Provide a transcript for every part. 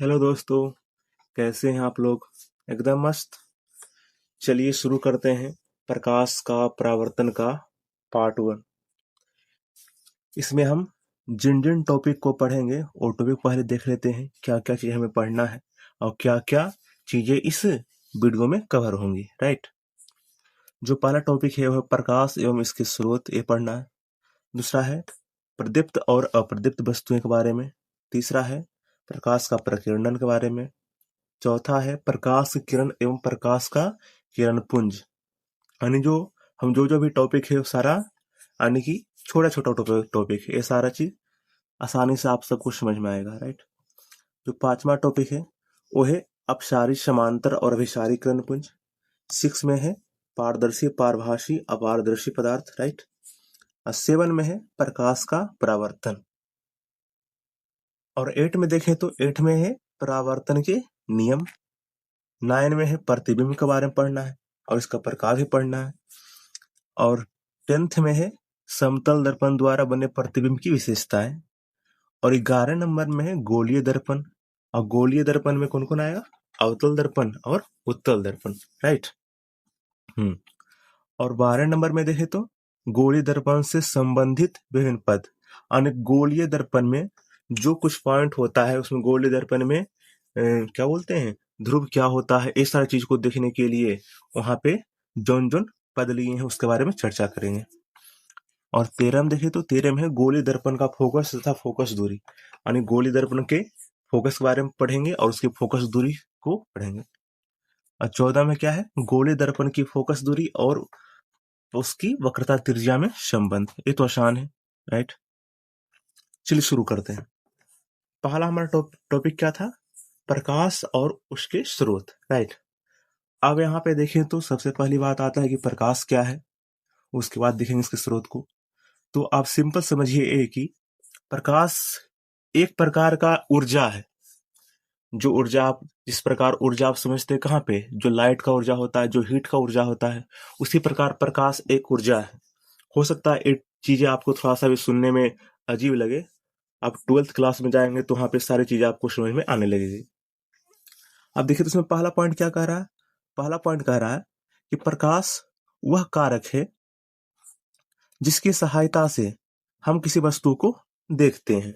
Hello दोस्तों, कैसे हैं आप लोग? एकदम मस्त। चलिए शुरू करते हैं प्रकाश का परावर्तन का पार्ट 1। इसमें हम जिन जिन टॉपिक को पढ़ेंगे वो टॉपिक पहले देख लेते हैं, क्या क्या चीज़ हमें पढ़ना है और क्या क्या चीज़ें इस वीडियो में कवर होंगी। राइट। जो पहला टॉपिक है वह प्रकाश एवं इसके स्रोत, ये पढ़ना है। दूसरा है प्रदीप्त और अप्रदीप्त वस्तुएं के बारे में। तीसरा है प्रकाश का प्रकीर्णन के बारे में। चौथा है प्रकाश की किरण एवं प्रकाश का किरण पुंज। यानी जो हम जो भी टॉपिक है वो सारा, यानी कि छोटा छोटा टॉपिक है, ये सारा चीज आसानी से आप सबको समझ में आएगा। राइट। जो पांचवा टॉपिक है वो है अपसारी समांतर और अभिसारी किरण पुंज। 6 में है पारदर्शी पारभासी अपारदर्शी पदार्थ। राइट। और 7 में है प्रकाश का परावर्तन। और 8 में देखें तो 8 में है परावर्तन के नियम। 9 में है प्रतिबिंब के बारे में पढ़ना है और इसका प्रकार भी पढ़ना है। और 10th में है समतल दर्पण द्वारा बने प्रतिबिंब की विशेषताएं। और 11 नंबर में है गोलीय दर्पण। और गोलीय दर्पण में कौन कौन आएगा? अवतल दर्पण और उत्तल दर्पण। राइट। और 12 नंबर में देखें तो गोलीय दर्पण से संबंधित विभिन्न पद। यानी गोलीय दर्पण में जो कुछ पॉइंट होता है उसमें गोलीय दर्पण में क्या बोलते हैं, ध्रुव क्या होता है, इस सारी चीज को देखने के लिए वहां पे जोन जोन पद लिए हैं उसके बारे में चर्चा करेंगे। और 13 में देखें तो 13 में है गोलीय दर्पण का फोकस तथा फोकस दूरी। यानी गोलीय दर्पण के फोकस के बारे में पढ़ेंगे और उसकी फोकस दूरी को पढ़ेंगे। और 14 में क्या है? गोलीय दर्पण की फोकस दूरी और उसकी वक्रता त्रिज्या में संबंध। ये तो आसान है। राइट। चलिए शुरू करते हैं। पहला हमारा टॉपिक क्या था? प्रकाश और उसके स्रोत। राइट। अब यहाँ पे देखें तो सबसे पहली बात आता है कि प्रकाश क्या है, उसके बाद देखेंगे इसके स्रोत को। तो आप सिंपल समझिए कि प्रकाश एक प्रकार का ऊर्जा है। जो ऊर्जा आप जिस प्रकार ऊर्जा आप समझते हैं कहाँ पे, जो लाइट का ऊर्जा होता है, जो हीट का ऊर्जा होता है, उसी प्रकार प्रकाश एक ऊर्जा है। हो सकता है एक चीजें आपको थोड़ा सा भी सुनने में अजीब लगे, आप 12th क्लास में जाएंगे तो वहां पे सारी चीजें आपको समझ में आने लगेगी। अब देखिए तो इसमें पहला पॉइंट क्या कह रहा है? पहला पॉइंट कह रहा है कि प्रकाश वह कारक है जिसकी सहायता से हम किसी वस्तु को देखते हैं।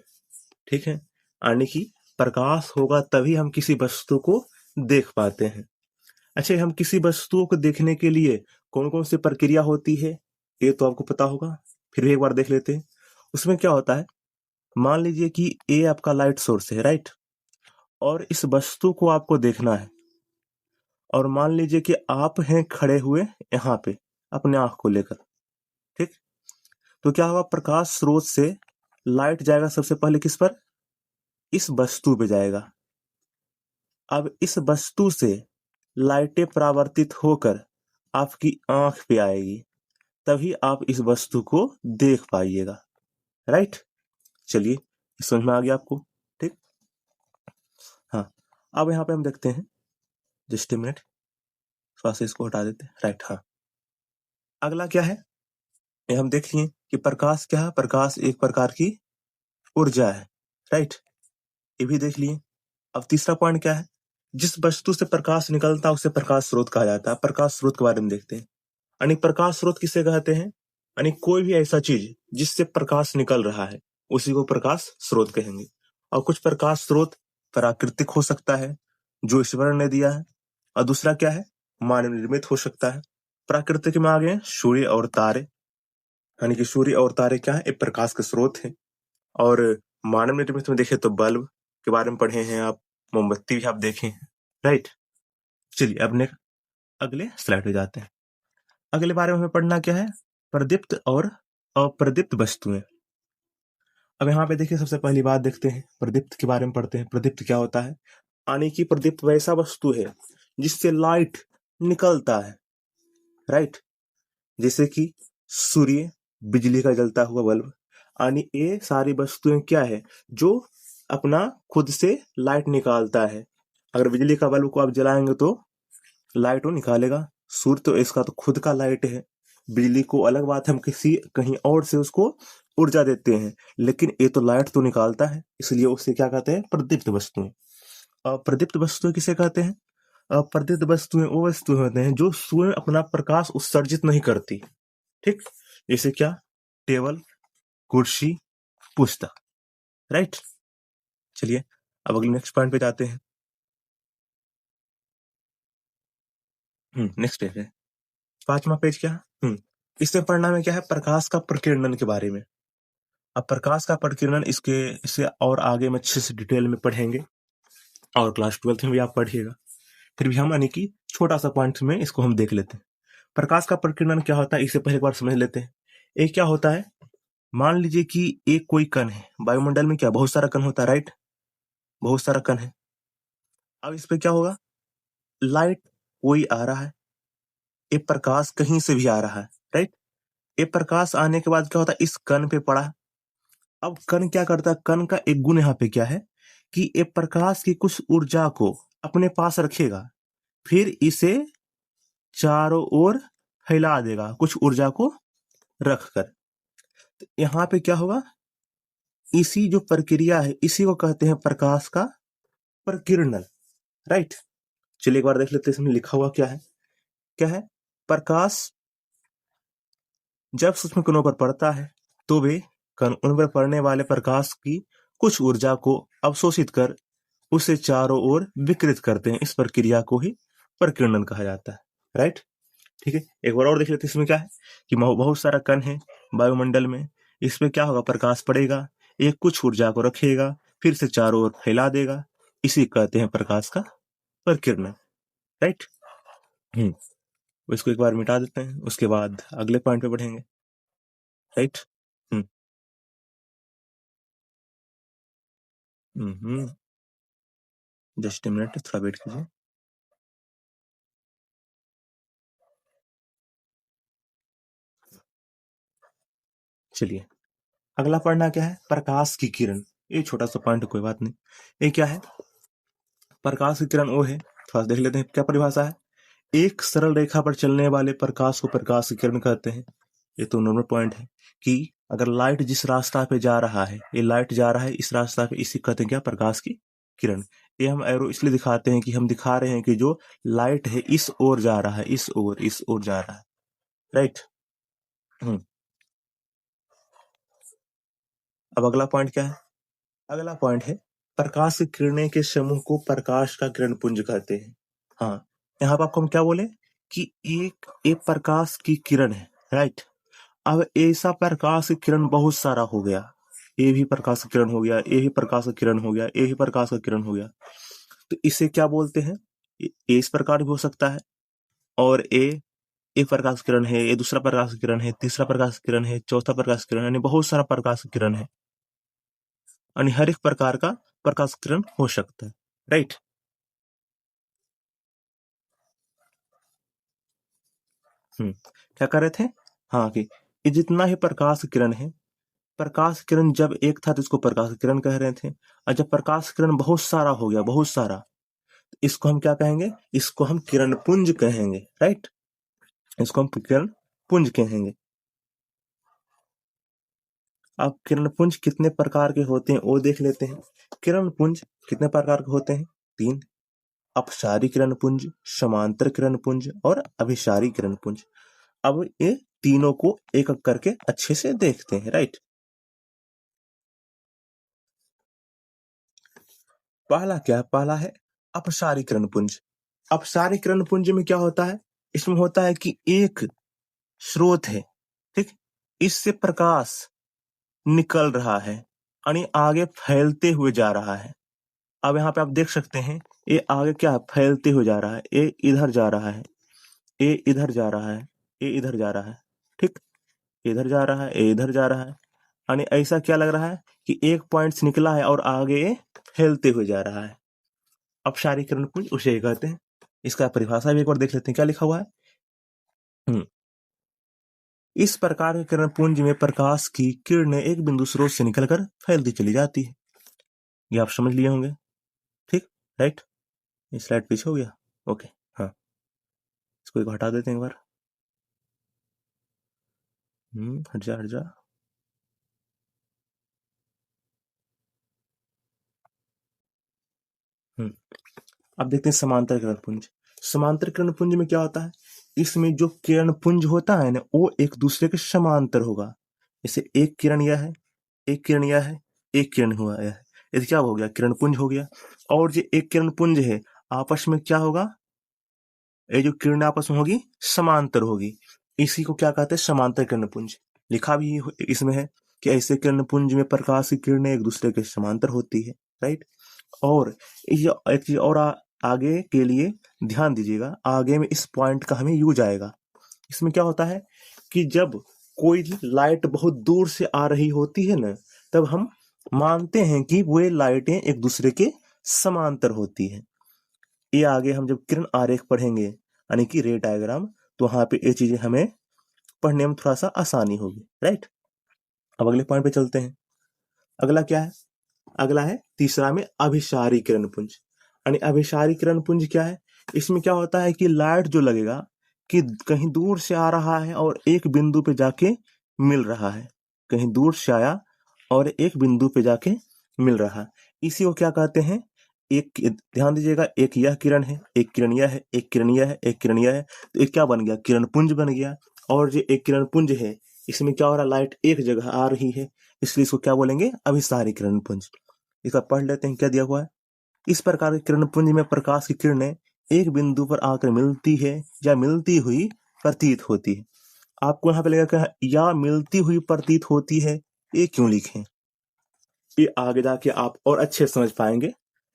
ठीक है। यानी कि प्रकाश होगा तभी हम किसी वस्तु को देख पाते हैं। अच्छा, हम किसी वस्तु को देखने के लिए कौन कौन सी प्रक्रिया होती है ये तो आपको पता होगा, फिर भी एक बार देख लेते हैं। उसमें क्या होता है, मान लीजिए कि ये आपका लाइट सोर्स है। राइट। और इस वस्तु को आपको देखना है। और मान लीजिए कि आप हैं खड़े हुए यहाँ पे अपने आंख को लेकर। ठीक। तो क्या होगा, प्रकाश स्रोत से लाइट जाएगा सबसे पहले किस पर? इस वस्तु पे जाएगा। अब इस वस्तु से लाइटें परावर्तित होकर आपकी आंख पे आएगी, तभी आप इस वस्तु को देख पाइएगा। राइट। चलिए समझ में आ गया आपको। ठीक। हाँ। अब यहाँ पे हम देखते हैं, जस्ट ए मिनट, थोड़ा सा इसको हटा देते हैं। राइट। हाँ। अगला क्या है, ये हम देख लिए कि प्रकाश क्या है। प्रकाश एक प्रकार की ऊर्जा है। राइट। ये भी देख लिए। अब तीसरा पॉइंट क्या है, जिस वस्तु से प्रकाश निकलता है उसे प्रकाश स्रोत कहा जाता है। प्रकाश स्रोत के बारे में देखते हैं। यानी प्रकाश स्रोत किसे कहते हैं? यानी कोई भी ऐसा चीज जिससे प्रकाश निकल रहा है उसी को प्रकाश स्रोत कहेंगे। और कुछ प्रकाश स्रोत प्राकृतिक हो सकता है जो ईश्वर ने दिया है, और दूसरा क्या है, मानव निर्मित हो सकता है। प्राकृतिक में आ गए सूर्य और तारे। यानी कि सूर्य और तारे क्या है, एक प्रकाश के स्रोत है। और मानव निर्मित में देखे तो बल्ब के बारे में पढ़े हैं आप, मोमबत्ती भी आप देखे हैं। राइट। चलिए अब अगले स्लाइड पे जाते हैं। अगले बारे में हमें पढ़ना क्या है, प्रदीप्त और अप्रदीप्त वस्तुएं। अब यहाँ पे देखिए सबसे पहली बात देखते हैं, प्रदीप्त के बारे में पढ़ते हैं। प्रदीप्त क्या होता है? यानी कि प्रदीप्त वैसा वस्तु है जिससे लाइट निकलता है। राइट। जैसे कि सूर्य, बिजली का जलता हुआ बल्ब। यानी ये सारी वस्तुएं क्या है, जो अपना खुद से लाइट निकालता है। अगर बिजली का बल्ब को आप जलाएंगे तो लाइट वो निकालेगा। सूर्य तो इसका तो खुद का लाइट है। बिजली को अलग बात है, हम किसी कहीं और से उसको ऊर्जा देते हैं, लेकिन ये तो लाइट तो निकालता है, इसलिए उसे क्या कहते हैं, प्रदीप्त वस्तुएं। अप्रदीप्त वस्तुएं किसे कहते हैं? अप्रदीप्त वस्तुएं वो वस्तुएं होते हैं जो स्वयं अपना प्रकाश उत्सर्जित नहीं करती। ठीक, जैसे क्या? टेबल, कुर्सी, पुस्तक। राइट। चलिए अब अगले नेक्स्ट पॉइंट पे जाते हैं। नेक्स्ट पेज है 5वां पेज। क्या इसमें पढ़ना में क्या है? प्रकाश का प्रकीर्णन के बारे में। अब प्रकाश का प्रकीर्णन इसे और आगे में अच्छे से डिटेल में पढ़ेंगे और क्लास 12th में भी आप पढ़िएगा। फिर भी हम यानी कि छोटा सा पॉइंट में इसको हम देख लेते हैं। प्रकाश का प्रकीर्णन क्या होता है इसे पहले एक बार समझ लेते हैं। एक क्या होता है? मान लीजिए कि एक कोई कण है वायुमंडल में। क्या बहुत सारा कण होता है? राइट, बहुत सारा कण है। अब इस पे क्या होगा? लाइट कोई आ रहा है, ये प्रकाश कहीं से भी आ रहा है। राइट, ये प्रकाश आने के बाद क्या होता है? इस कण पे पड़ा। अब कण क्या करता है? कण का एक गुण यहाँ पे क्या है कि ये प्रकाश की कुछ ऊर्जा को अपने पास रखेगा, फिर इसे चारों ओर फैला देगा कुछ ऊर्जा को रखकर। तो यहाँ पे क्या होगा? इसी जो प्रक्रिया है इसी को कहते हैं प्रकाश का प्रकीर्णन। राइट, चलिए एक बार देख लेते हैं इसमें लिखा हुआ क्या है। क्या है? प्रकाश जब सूक्ष्म कणों पर पड़ता है तो वे कण उन पर पड़ने वाले प्रकाश की कुछ ऊर्जा को अवशोषित कर उसे चारों ओर विकृत करते हैं। इस प्रक्रिया को ही प्रकीर्णन कहा जाता है। राइट, ठीक है। एक बार और देख लेते हैं इसमें क्या है कि बहुत सारा कण है वायुमंडल में। इसमें क्या होगा? प्रकाश पड़ेगा, एक कुछ ऊर्जा को रखेगा, फिर से चारों ओर फैला देगा। इसी कहते हैं प्रकाश का प्रकीर्णन। राइट, इसको एक बार मिटा देते हैं, उसके बाद अगले पॉइंट पे बढ़ेंगे। राइट, जस्ट ए मिनट, थोड़ा वेट कीजिए। चलिए अगला पढ़ना क्या है? प्रकाश की किरण। ये छोटा सा पॉइंट, कोई बात नहीं। ये क्या है? प्रकाश की किरण वो है, थोड़ा देख लेते हैं क्या परिभाषा है। एक सरल रेखा पर चलने वाले प्रकाश को प्रकाश की किरण कहते हैं। ये तो नॉर्मल पॉइंट है कि अगर लाइट जिस रास्ता पे जा रहा है, ये लाइट जा रहा है इस रास्ता पे, इसी कहते हैं क्या? प्रकाश की किरण। ये हम एरो इसलिए दिखाते हैं कि हम दिखा रहे हैं कि जो लाइट है इस ओर जा रहा है, इस ओर जा रहा है। राइट, अब अगला पॉइंट क्या है? अगला पॉइंट है प्रकाश की किरणें के समूह को प्रकाश का किरण पुंज कहते हैं। हाँ, यहाँ पर आपको हम क्या बोले कि एक प्रकाश की किरण है। राइट, अब ऐसा प्रकाश की किरण बहुत सारा हो गया। ये भी प्रकाश की किरण हो गया, ये भी प्रकाश की किरण हो गया, ये भी प्रकाश का किरण हो गया। तो इसे क्या बोलते हैं? ये इस प्रकार भी हो सकता है, और ये एक प्रकाश किरण है, ये दूसरा प्रकाश किरण है, तीसरा प्रकाश किरण है, चौथा प्रकाश किरण है, यानी बहुत सारा प्रकाश किरण है। यानी हर एक प्रकार का प्रकाश किरण हो सकता है। राइट, क्या कर रहे थे? हाँ, कि ये जितना ही प्रकाश किरण है, प्रकाश किरण जब एक था तो इसको प्रकाश किरण कह रहे थे, और जब प्रकाश किरण बहुत सारा हो गया, बहुत सारा, इसको हम क्या कहेंगे? इसको हम किरण पुंज कहेंगे। राइट, इसको हम किरण पुंज कहेंगे। अब किरण पुंज कितने प्रकार के होते हैं वो देख लेते हैं। किरण पुंज कितने प्रकार के होते हैं? 3। अपसारी किरण पुंज, समांतर किरण पुंज और अभिसारी किरण पुंज। अब ये तीनों को एक एक करके अच्छे से देखते हैं। राइट, पहला क्या है? पहला है अपसारी किरण पुंज। अपसारी किरण पुंज में क्या होता है? इसमें होता है कि एक स्रोत है, ठीक, इससे प्रकाश निकल रहा है, यानी आगे फैलते हुए जा रहा है। अब यहाँ पे आप देख सकते हैं ये आगे क्या है? फैलते हुए जा रहा है। ये इधर जा रहा है, ये इधर जा रहा है, ये इधर जा रहा है। ठीक, इधर जा रहा है, ये इधर जा रहा है। यानी ऐसा क्या लग रहा है कि एक पॉइंट से निकला है और आगे ये फैलते हुए जा रहा है। अपसारी किरण पुंज उसे कहते हैं। इसका परिभाषा भी एक बार देख लेते हैं, क्या लिखा हुआ है। हम्म, इस प्रकार के किरण पुंज में प्रकाश की किरणें एक बिंदु स्रोत से निकलकर फैलती चली जाती है। ये आप समझ लिए होंगे। ठीक, राइट, ये स्लाइड पीछे हो गया। ओके, हाँ, इसको एक हटा देते हैं एक बार। हट जा, हट जा। अब देखते हैं समांतर किरण पुंज। समांतर किरण पुंज में क्या होता है, इसमें जो किरण पुंज होता है ना वो एक दूसरे के समांतर होगा। जैसे एक किरण यह है, एक किरण यह है, एक किरण हुआ यह है, ये क्या हो गया, किरण पुंज हो गया। और जो एक किरण पुंज है आपस में क्या होगा, ये जो किरण आपस में होगी समांतर होगी, इसी को क्या कहते हैं, समांतर किरण पुंज। लिखा भी इसमें है कि ऐसे किरण पुंज में प्रकाश की किरणें एक दूसरे के समांतर होती है, राइट। और ये एक चीज और आगे के लिए ध्यान दीजिएगा, आगे में इस पॉइंट का हमें यूज आएगा। इसमें क्या होता है कि जब कोई लाइट बहुत दूर से आ रही होती है ना, तब हम मानते हैं कि वे लाइटें एक दूसरे के समांतर होती हैं। ये आगे हम जब किरण आरेख पढ़ेंगे यानी कि रे डायग्राम, तो वहां पे ये चीजें हमें पढ़ने में थोड़ा सा आसानी होगी, राइट। अब अगले पॉइंट पे चलते हैं। अगला क्या है, अगला है तीसरा में अभिसारी किरण पुंज। यानी अभिसारी किरण पुंज क्या है, इसमें क्या होता है कि लाइट जो लगेगा कि कहीं दूर से आ रहा है और एक बिंदु पे जाके मिल रहा है, कहीं दूर से आया और एक बिंदु पे जाके मिल रहा है, इसी को क्या कहते हैं, एक, ध्यान दीजिएगा, एक यह किरण है, एक किरण यह है, एक किरण यह है, एक किरण यह है, तो एक क्या बन गया, किरण पुंज बन गया। और जो एक किरण पुंज है इसमें क्या हो रहा है, लाइट एक जगह आ रही है, इसलिए इसको क्या बोलेंगे, अभिसारी किरण पुंज। इसका पढ़ लेते हैं क्या दिया हुआ है। इस प्रकार के किरण पुंज में प्रकाश की किरणें एक बिंदु पर आकर मिलती है या मिलती हुई प्रतीत होती है। आपको यहाँ पे लगेगा या मिलती हुई प्रतीत होती है, ये क्यों लिखें, ये आगे जाके आप और अच्छे समझ पाएंगे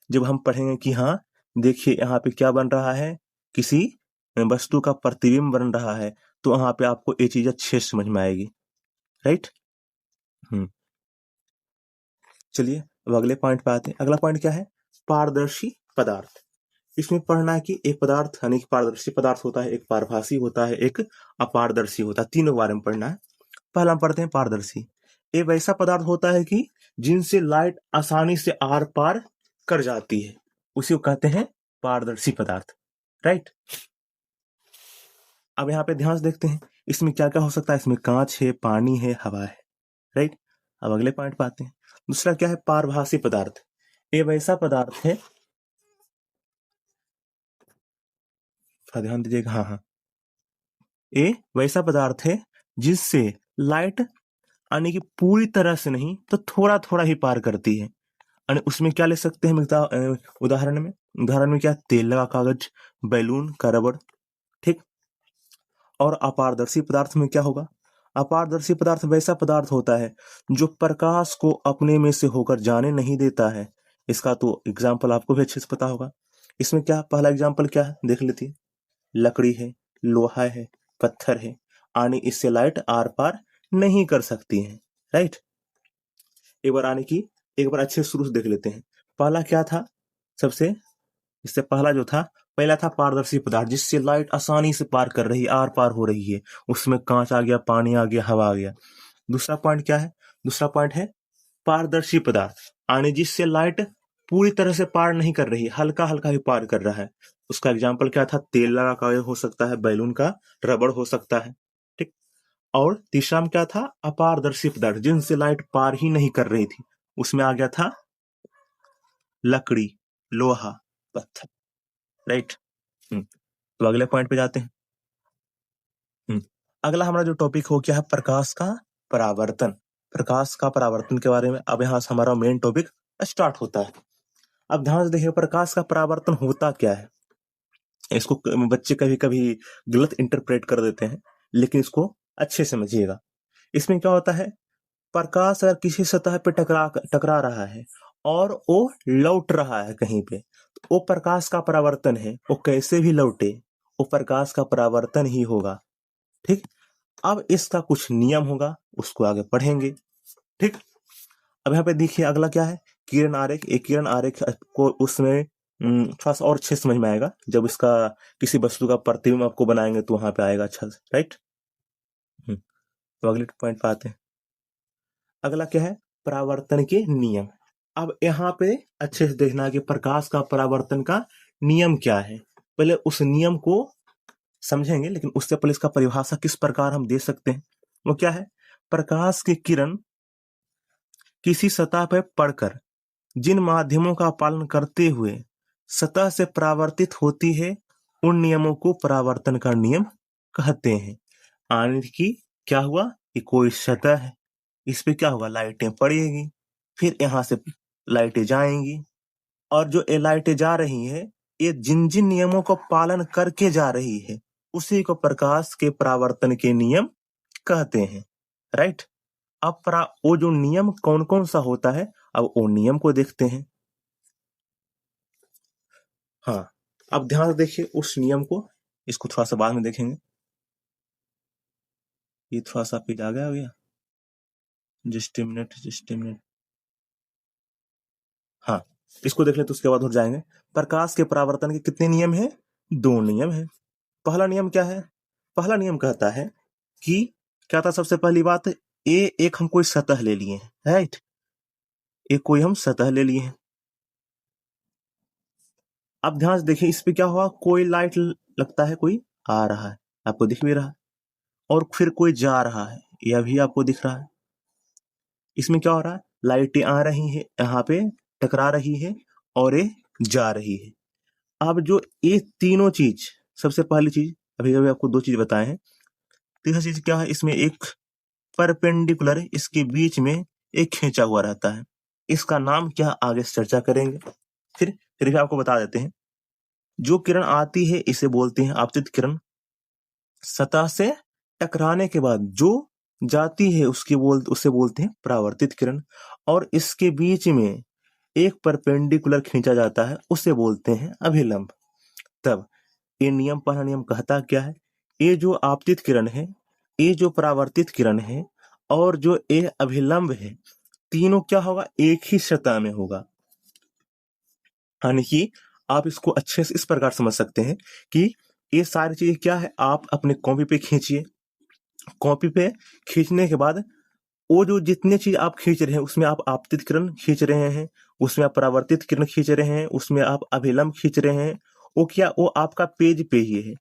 जब हम पढ़ेंगे कि हाँ देखिए यहाँ पे क्या बन रहा है, किसी वस्तु का प्रतिबिंब बन रहा है, तो वहां पे आपको ये चीज अच्छे से समझ में आएगी, राइट। चलिए अब अगले पॉइंट पे आते हैं। अगला पॉइंट क्या है, पारदर्शी पदार्थ। इसमें पढ़ना है कि एक पदार्थ यानी कि पारदर्शी पदार्थ होता है, एक पारभासी होता है, एक अपारदर्शी होता है, तीनों के बारे में पढ़ना है। पहला हम पढ़ते हैं पारदर्शी। ये वैसा पदार्थ होता है कि जिनसे लाइट आसानी से आर पार कर जाती है, उसी को कहते हैं पारदर्शी पदार्थ, राइट। अब यहाँ पे ध्यान से देखते हैं इसमें क्या क्या हो सकता है, इसमें कांच है, पानी है, हवा है, राइट। अब अगले पॉइंट पे आते हैं। दूसरा क्या है, पारभासी पदार्थ। ये वैसा पदार्थ है, ध्यान दीजिएगा, हाँ, ये वैसा पदार्थ है जिससे लाइट यानी कि पूरी तरह से नहीं तो थोड़ा थोड़ा ही पार करती है। यानी उसमें क्या ले सकते हैं उदाहरण में क्या, तेल लगा कागज, बैलून का रबड़, ठीक। और अपारदर्शी पदार्थ में क्या होगा, अपारदर्शी पदार्थ वैसा पदार्थ होता है जो प्रकाश को अपने में से होकर जाने नहीं देता है। इसका तो एग्जाम्पल आपको भी अच्छे से पता होगा। इसमें क्या, पहला एग्जाम्पल क्या है देख लेती है, लकड़ी है, लोहा है, पत्थर है, आने इससे लाइट आर पार नहीं कर सकती है, राइट। एक बार अच्छे शुरू से देख लेते हैं। पहला क्या था, सबसे इससे पहला जो था, पहला था पारदर्शी पदार्थ जिससे लाइट आसानी से पार कर रही, आर पार हो रही है, उसमें कांच आ गया, पानी आ गया, हवा आ गया। दूसरा पॉइंट क्या है, दूसरा पॉइंट है पारदर्शी पदार्थ, आने जिससे लाइट पूरी तरह से पार नहीं कर रही, हल्का हल्का ही पार कर रहा है। उसका एग्जाम्पल क्या था, तेल लगा कागज हो सकता है, बैलून का रबड़ हो सकता है, ठीक। और तीसरा में क्या था, अपारदर्शी पदार्थ जिनसे लाइट पार ही नहीं कर रही थी, उसमें आ गया था लकड़ी, लोहा, पत्थर, राइट। तो अगले पॉइंट पे जाते हैं। अगला हमारा जो टॉपिक हो गया है प्रकाश का परावर्तन। प्रकाश का परावर्तन के बारे में अब यहाँ से हमारा मेन टॉपिक स्टार्ट होता है। अब ध्यान से देखिए प्रकाश का परावर्तन होता क्या है। इसको बच्चे कभी कभी गलत इंटरप्रेट कर देते हैं, लेकिन इसको अच्छे से समझिएगा। इसमें क्या होता है, प्रकाश अगर किसी सतह पे टकरा रहा है और वो लौट रहा है कहीं पे, तो वो प्रकाश का परावर्तन है। वो कैसे भी लौटे, वो प्रकाश का परावर्तन ही होगा, ठीक। अब इसका कुछ नियम होगा, उसको आगे पढ़ेंगे, ठीक। अब यहाँ पे देखिए अगला क्या है, किरण आरेख। एक किरण आरेख को उसमें थोड़ा सा और अच्छे समझ में आएगा जब इसका किसी वस्तु का प्रतिबिंब आपको बनाएंगे तो वहां पे आएगा अच्छा से, राइट। तो अगले पॉइंट पे आते हैं। अगला क्या है, परावर्तन के नियम। अब यहाँ पे अच्छे से देखना कि प्रकाश का परावर्तन का नियम क्या है। पहले उस नियम को समझेंगे, लेकिन उससे पहले इसका परिभाषा किस प्रकार हम दे सकते हैं। वो क्या है, प्रकाश की किरण किसी सतह पर पड़कर जिन माध्यमों का पालन करते हुए सतह से परावर्तित होती है उन नियमों को परावर्तन का नियम कहते हैं। यानी कि क्या हुआ कि कोई सतह है, इस पे क्या होगा, लाइटें पड़ेगी, फिर यहाँ से लाइटें जाएंगी, और जो ये लाइटें जा रही है ये जिन जिन नियमों का पालन करके जा रही है उसी को प्रकाश के परावर्तन के नियम कहते हैं। राइट। अब वो जो नियम कौन कौन सा होता है, अब वो नियम को देखते हैं। हाँ, अब ध्यान से देखिए उस नियम को, इसको थोड़ा सा बाद में देखेंगे। ये थोड़ा सा पेज आ गया। Just a minute. हाँ, इसको देख ले तो उसके बाद हो जाएंगे। प्रकाश के परावर्तन के कितने नियम हैं? 2 नियम हैं। पहला नियम क्या है? पहला नियम कहता है कि क्या था, सबसे पहली बात, ये एक हम कोई सतह ले लिए हैं। राइट, एक कोई हम सतह ले लिए हैं। अब ध्यान से देखिए, इस पे क्या हुआ, कोई लाइट लगता है, कोई आ रहा है, आपको दिख भी रहा है, और फिर कोई जा रहा है, यह भी आपको दिख रहा है। इसमें क्या हो रहा है, लाइटें आ रही है, यहाँ पे टकरा रही है और ये जा रही है। अब जो ये तीनों चीज, सबसे पहली चीज, अभी अभी आपको 2 चीज बताए हैं। तीसरा चीज क्या है, इसमें एक परपेंडिकुलर, इसके बीच में एक खींचा हुआ रहता है। इसका नाम क्या, आगे चर्चा करेंगे। फिर भी आपको बता देते हैं, जो किरण आती है इसे बोलते हैं आपतित किरण। सतह से टकराने के बाद जो जाती है उसे बोलते हैं परावर्तित किरण। और इसके बीच में एक परपेंडिकुलर खींचा जाता है, उसे बोलते हैं अभिलंब। तब ये नियम, पहला नियम कहता क्या है, ये जो आपतित किरण है, ये जो परावर्तित किरण है, और जो ये अभिलंब है, तीनों क्या होगा, एक ही सतह में होगा। यानी कि आप इसको अच्छे से इस प्रकार समझ सकते हैं कि ये सारी चीजें क्या है, आप अपने कॉपी पे खींचिए। कॉपी पे खींचने के बाद वो जो जितने चीज आप खींच रहे हैं, उसमें आप आपतित किरण खींच रहे हैं, उसमें आप परावर्तित किरण खींच रहे हैं, उसमें आप अभिलंब खींच रहे हैं, वो क्या, वो आपका पेज पे ही है।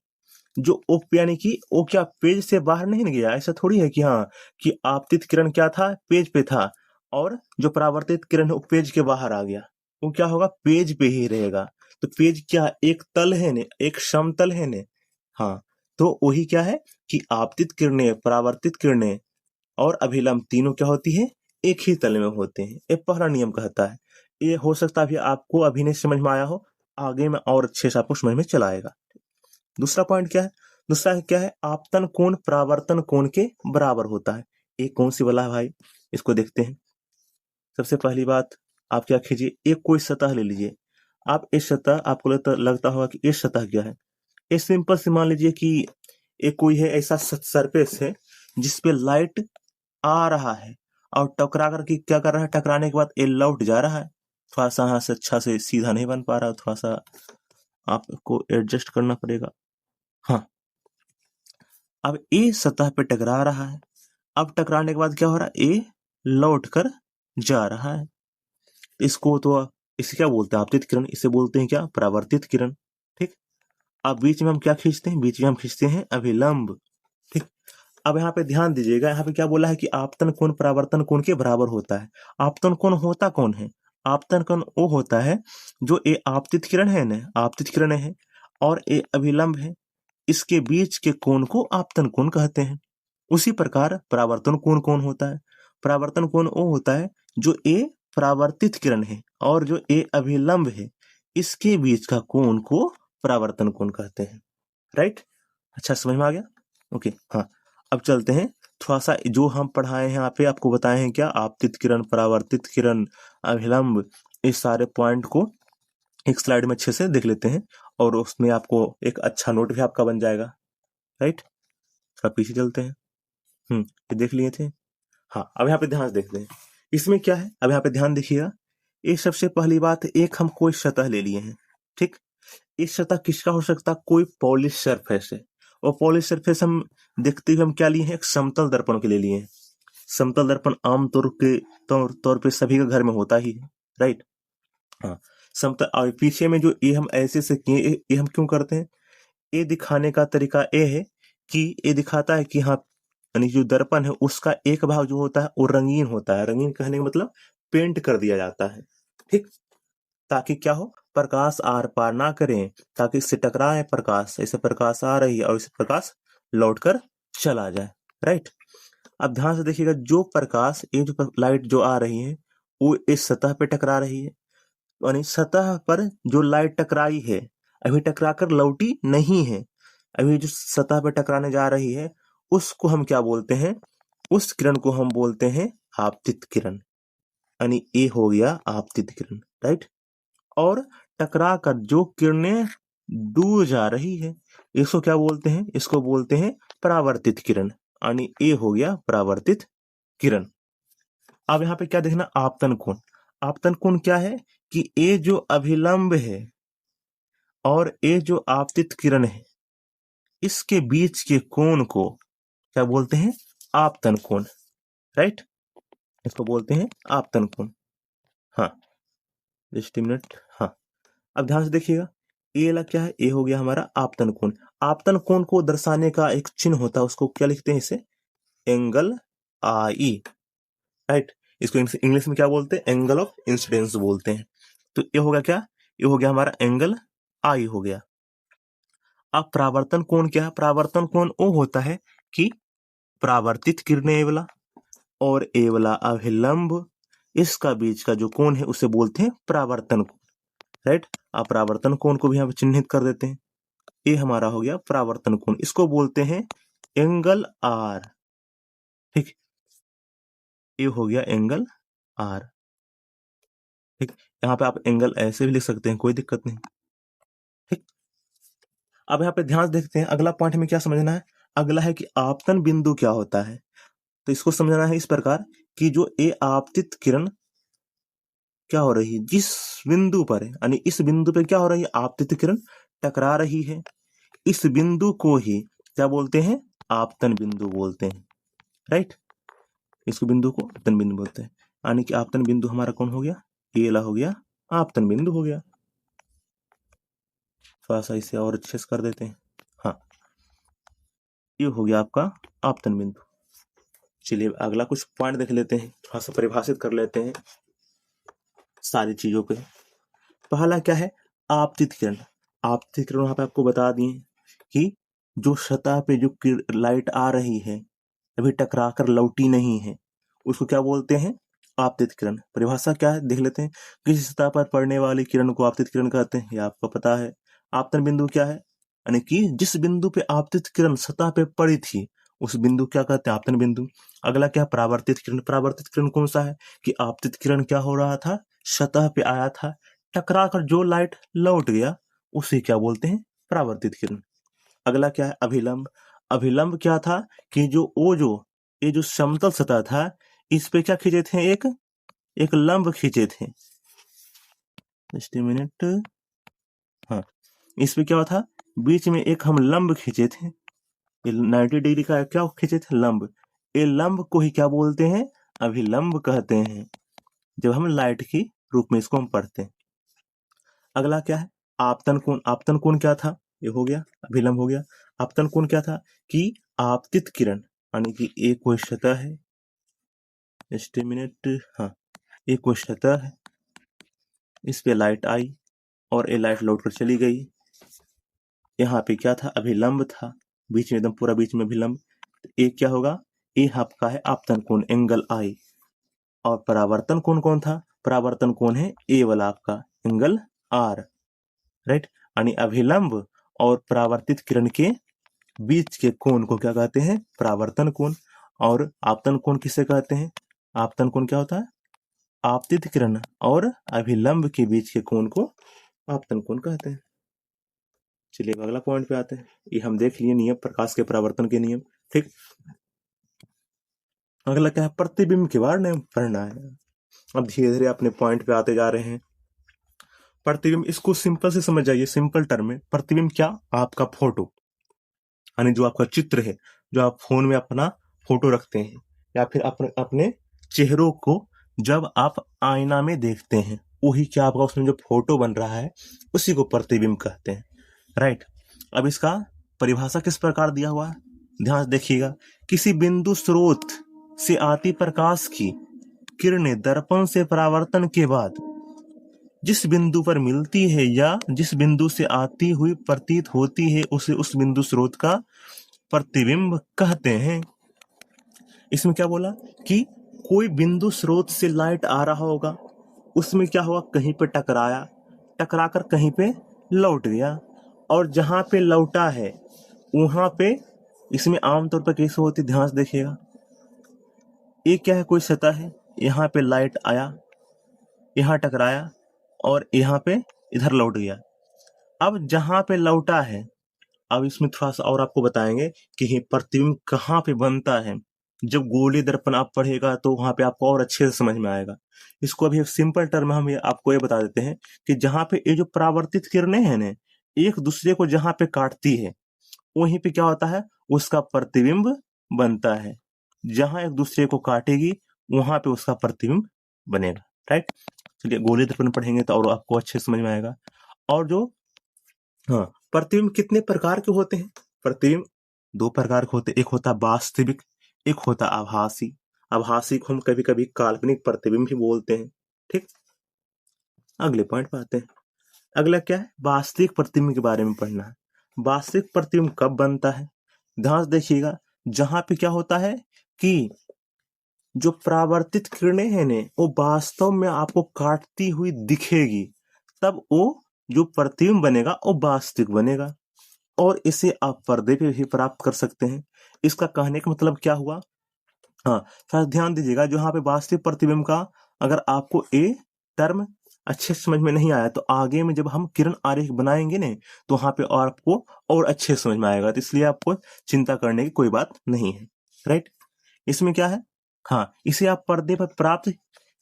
जो ओ यानी कि वो क्या पेज से बाहर नहीं गया, ऐसा थोड़ी है कि हाँ, कि आपतित किरण क्या था, पेज पे था, और जो परावर्तित किरण है वो पेज के बाहर आ गया। वो क्या होगा, पेज पे ही रहेगा। तो पेज क्या, एक तल है ने, एक समतल है ने। हाँ, तो वही क्या है कि आपतित किरणें, परावर्तित किरणें और अभिलंब तीनों क्या होती है, एक ही तल में होते हैं। ये पहला नियम कहता है। ये हो सकता है आपको अभी नहीं समझ में आया हो, आगे में और अच्छे से आपको समझ में चला आएगा। दूसरा पॉइंट क्या है, दूसरा क्या है, आपतन कोण परावर्तन कोण के बराबर होता है। एक कौन सी वाला है भाई, इसको देखते हैं। सबसे पहली बात, आप क्या कीजिए, एक कोई सतह ले लीजिए। आप इस सतह, आपको लगता होगा कि इस सतह क्या है, ये सिंपल से मान लीजिए कि एक कोई है ऐसा सरफेस है जिसपे लाइट आ रहा है और टकरा करके क्या कर रहा है, टकराने के बाद ये लौट जा रहा है। थोड़ा सा यहाँ से अच्छा से सीधा नहीं बन पा रहा, थोड़ा सा आपको एडजस्ट करना पड़ेगा। हाँ, अब ए सतह पे टकरा रहा है, अब टकराने के बाद क्या हो रहा है, ए लौट कर जा रहा है। इसको तो इसे क्या बोलते हैं, आपतित किरण, इसे बोलते हैं क्या, परावर्तित किरण। ठीक। अब बीच में हम क्या खींचते हैं, बीच में हम खींचते हैं अभिलंब। ठीक। अब यहाँ पे ध्यान दीजिएगा, यहाँ पे क्या बोला है कि आपतन कोण परावर्तन कोण के बराबर होता है। आपतन कोण होता कौन है, आपतन कोण वो होता है जो ये आपतित किरण है ना, आपतित किरण है, और ये अभिलंब है, इसके बीच के कोण को आपतन कोण कहते हैं। उसी प्रकार परावर्तन कोण कौन होता है, परावर्तन कोण वो होता है जो ए परावर्तित किरण है और जो ए अभिलंब है, इसके बीच का कोण को परावर्तन कोण कहते हैं। राइट, अच्छा समझ में आ गया। ओके, हाँ, अब चलते हैं थोड़ा सा जो हम पढ़ाए हैं यहाँ पे, आपको बताए हैं क्या, आपतित किरण, परावर्तित किरण, अभिलंब, इस सारे पॉइंट को एक स्लाइड में अच्छे से देख लेते हैं, और उसमें आपको एक अच्छा नोट भी आपका बन जाएगा। राइट, थोड़ा पीछे चलते हैं। ये देख लिए थे। हाँ, अब यहाँ पे ध्यान से देखते हैं इसमें क्या है। अब यहाँ पे ध्यान देखिएगा, ये सबसे पहली बात, एक हम कोई सतह ले लिए हैं। ठीक, इस सतह किसका हो सकता, कोई पॉलिश सरफेस है, और पॉलिश सरफेस हम देखते हुए हम क्या लिए हैं, एक समतल दर्पण के ले लिए हैं। समतल दर्पण आमतौर के तौर पे सभी के घर में होता ही है। राइट, हाँ, समतल, और पीछे में जो ये हम ऐसे से किए, ये हम क्यों करते हैं, ये दिखाने का तरीका ये है कि ये दिखाता है कि हाँ, यानी जो दर्पण है उसका एक भाग जो होता है वो रंगीन होता है। रंगीन कहने का मतलब पेंट कर दिया जाता है। ठीक, ताकि क्या हो, प्रकाश आर पार ना करें, ताकि इससे टकराए प्रकाश, ऐसे प्रकाश आ रही है और इसे प्रकाश लौट कर चला जाए। राइट। अब ध्यान से देखिएगा, जो प्रकाश, ये जो लाइट जो आ रही है वो इस सतह पे टकरा रही है, यानी सतह पर जो लाइट टकराई है अभी टकरा कर लौटी नहीं है, अभी जो सतह पर टकराने जा रही है उसको हम क्या बोलते हैं, उस किरण को हम बोलते हैं आपतित किरण, यानी ये हो गया आपतित किरण। राइट। और टकरा कर जो किरणें दूर जा रही है इसको क्या बोलते हैं, इसको बोलते हैं परावर्तित किरण, यानी ये हो गया परावर्तित किरण। अब यहाँ पे क्या देखना, आपतन कोण। आपतन कोण क्या है कि ये जो अभिलंब है और ये जो आपतित किरण है इसके बीच के कोण को क्या बोलते हैं, आपतन कोण। राइट, इसको बोलते हैं आपतन कोण। हाँ, जस्ट मिनट। हाँ, अब ध्यान से देखिएगा, ये वाला क्या है, ये हो गया हमारा आपतन कोण। आपतन कोण को दर्शाने का एक चिन्ह होता है, उसको क्या लिखते हैं, इसे एंगल आई। राइट, इसको इंग्लिश में क्या बोलते हैं, एंगल ऑफ इंसिडेंस बोलते हैं। तो ये होगा क्या, ये हो गया हमारा एंगल आई हो गया। अब परावर्तन कोण क्या है, परावर्तन कोण वो होता है कि परावर्तित किरणें ये वाला और ये वाला अभिलंब, इसका बीच का जो कोण है उसे बोलते हैं परावर्तन कोण। राइट, आप परावर्तन कोण को भी यहाँ पे चिन्हित कर देते हैं, ये हमारा हो गया परावर्तन कोण, इसको बोलते हैं एंगल आर। ठीक, ये हो गया एंगल आर। ठीक, यहाँ पे आप एंगल ऐसे भी लिख सकते हैं, कोई दिक्कत नहीं। ठीक, अब यहाँ पे ध्यान से देखते हैं, अगला पॉइंट में क्या समझना है, अगला है कि आपतन बिंदु क्या होता है। तो इसको समझना है इस प्रकार कि जो ए आपतित किरण क्या हो रही है, जिस बिंदु पर है, यानी इस बिंदु पे क्या हो रही है, आपतित किरण टकरा रही है, इस बिंदु को ही क्या बोलते हैं, आपतन बिंदु बोलते हैं। राइट, इसको बिंदु को आपतन बिंदु बोलते हैं, यानी कि आपतन बिंदु हमारा कौन हो गया, ये वाला हो गया आपतन बिंदु हो गया। थोड़ा सा इसे और अच्छे से कर देते हैं। हाँ, ये हो गया आपका आपतन बिंदु। चलिए अगला कुछ पॉइंट देख लेते हैं, थोड़ा सा परिभाषित कर लेते हैं सारी चीजों के। पहला क्या है, आपतित किरण। आपतित किरण वहां पे आपको बता दिए कि जो सतह पे जो लाइट आ रही है अभी टकरा कर लौटी नहीं है उसको क्या बोलते हैं, आपतित किरण। परिभाषा क्या है देख लेते हैं, किसी सतह पर पड़ने वाली किरण को आपतित किरण कहते हैं, ये आपको पता है। आपतन बिंदु क्या है, यानी कि जिस बिंदु पे आपतित किरण सतह पे पड़ी थी उस बिंदु क्या कहते हैं, आपतन बिंदु। अगला क्या, परावर्तित किरण। परावर्तित किरण कौन सा है कि आपतित किरण क्या हो रहा था, सतह पे आया था, टकरा कर जो लाइट लौट गया उसे क्या बोलते हैं, परावर्तित किरण। अगला क्या है, अभिलंब। अभिलंब क्या था कि ये जो समतल सतह था इस पे क्या खींचे थे, एक लंब खींचे थे। Just minute. हाँ, इस पे क्या था, बीच में एक हम लंब खींचे थे, 90 डिग्री का क्या खींचे थे, लंब। ये लंब को ही क्या बोलते हैं, अभिलंब कहते हैं, जब हम लाइट की रूप में इसको हम पढ़ते हैं। अगला क्या है, आपतन कोण। आपतन कोण क्या था, ये हो गया अभिलंब हो गया। आपतन कोण क्या था कि आपतित किरण, यानी कि एक कोई सतह है, जस्ट मिनट। हाँ, एक कोई सतह है, इस पे लाइट आई और ये लाइट लौट कर चली गई। यहाँ पे क्या था, अभिलंब था, बीच में एकदम पूरा बीच में अभिलंब। एक क्या होगा, ये आपका है आपतन कोण, एंगल आई। और परावर्तन कोण कौन था, परावर्तन कोण है ए वाला आपका, एंगल आर। राइट, यानी अभिलंब और परावर्तित किरण के बीच के कोण को क्या कहते हैं, परावर्तन कोण। और आपतन कोण किसे कहते हैं, आपतन कोण क्या होता है, आपतित किरण और अभिलंब के बीच के कोण को आपतन कोण कहते हैं। चलिए अगला पॉइंट पे आते हैं, ये हम देख लिए नियम, प्रकाश के परावर्तन के नियम। ठीक, अगला क्या है, प्रतिबिंब के बारे में पढ़ना है। अब धीरे धीरे अपने पॉइंट पे आते जा रहे हैं। प्रतिबिंब, इसको सिंपल से समझ जाइए, सिंपल टर्म में। प्रतिबिंब क्या, आपका फोटो, यानी जो आपका चित्र है, जो आप फोन में अपना फोटो रखते हैं या फिर अपने चेहरों को जब आप आईना में देखते हैं, वही क्या आपका उसमें जो फोटो बन रहा है उसी को प्रतिबिंब कहते हैं। राइट, अब इसका परिभाषा किस प्रकार दिया हुआ है, ध्यान से देखिएगा। किसी बिंदु स्रोत से आती प्रकाश की किरणें दर्पण से परावर्तन के बाद जिस बिंदु पर मिलती है या जिस बिंदु से आती हुई प्रतीत होती है उसे उस बिंदु स्रोत का प्रतिबिंब कहते हैं। इसमें क्या बोला कि कोई बिंदु स्रोत से लाइट आ रहा होगा, उसमें क्या हुआ, कहीं पे टकराया, टकराकर कहीं पे लौट गया, और जहां पे लौटा है वहां पे, इसमें आमतौर पर कैसे होती, ध्यान से देखिएगा, ये क्या है, कोई सतह है, यहाँ पे लाइट आया, यहाँ टकराया और यहाँ पे इधर लौट गया। अब जहां पे लौटा है, अब इसमें थोड़ा सा और आपको बताएंगे कि ये प्रतिबिंब कहाँ पे बनता है। जब गोलीय दर्पण आप पढ़ेगा तो वहां पे आपको और अच्छे से समझ में आएगा। इसको अभी सिंपल टर्म में हम आपको ये बता देते हैं कि जहां पे ये जो परावर्तित किरणें हैं ना, एक दूसरे को जहां पे काटती है वहीं पे क्या होता है, उसका प्रतिबिंब बनता है। जहां एक दूसरे को काटेगी वहां पे उसका प्रतिबिंब बनेगा, राइट। चलिए गोलीय दर्पण पढ़ेंगे तो और आपको अच्छे से समझ में आएगा। और जो हाँ, प्रतिबिंब कितने प्रकार के होते हैं? प्रतिबिंब दो प्रकार के होते हैं, एक होता है वास्तविक, एक होता है आभासी। आभासी को हम कभी कभी काल्पनिक प्रतिबिंब भी बोलते हैं, ठीक। अगले पॉइंट पे आते हैं। अगला क्या है, वास्तविक प्रतिबिंब के बारे में पढ़ना है। वास्तविक प्रतिबिंब कब बनता है, ध्यान से देखिएगा। जहां पे क्या होता है कि जो परावर्तित किरणें हैं ने वो वास्तव में आपको काटती हुई दिखेगी, तब वो जो प्रतिबिंब बनेगा वो वास्तविक बनेगा, और इसे आप पर्दे पे भी प्राप्त कर सकते हैं। इसका कहने का मतलब क्या हुआ, हाँ थोड़ा ध्यान दीजिएगा। जो यहाँ पे वास्तविक प्रतिबिंब का अगर आपको ए टर्म अच्छे से समझ में नहीं आया तो आगे में जब हम किरण आरेख बनाएंगे ने तो वहां पे और आपको और अच्छे से समझ में आएगा, तो इसलिए आपको चिंता करने की कोई बात नहीं है, राइट। इसमें क्या है, हाँ इसे आप पर्दे पर प्राप्त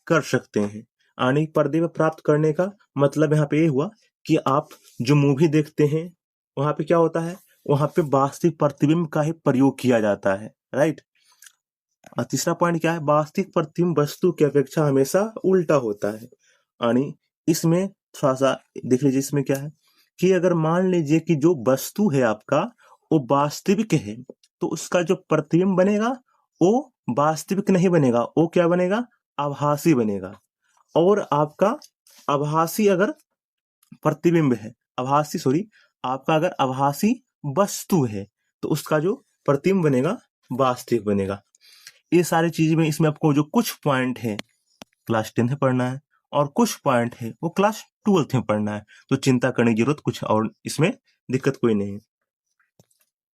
कर सकते हैं। आने पर्दे पर प्राप्त करने का मतलब यहाँ पे ये हुआ कि आप जो मूवी देखते हैं वहां पे क्या होता है, वहां पे वास्तविक प्रतिबिंब का ही प्रयोग किया जाता है, राइट। और तीसरा पॉइंट क्या है, वास्तविक प्रतिबिंब वस्तु की अपेक्षा हमेशा उल्टा होता है। यानी इसमें थोड़ा सा देख लीजिए, इसमें क्या है कि अगर मान लीजिए कि जो वस्तु है आपका वो वास्तविक है तो उसका जो प्रतिबिंब बनेगा वो वास्तविक नहीं बनेगा, वो क्या बनेगा, आभासी बनेगा। और आपका आभासी अगर प्रतिबिंब है, आभासी सॉरी, आपका अगर आभासी वस्तु है तो उसका जो प्रतिबिंब बनेगा वास्तविक बनेगा। ये सारी चीज में इसमें आपको जो कुछ पॉइंट है क्लास 10th में पढ़ना है और कुछ पॉइंट है वो क्लास 12th में पढ़ना है, तो चिंता करने की जरूरत कुछ और इसमें दिक्कत कोई नहीं है।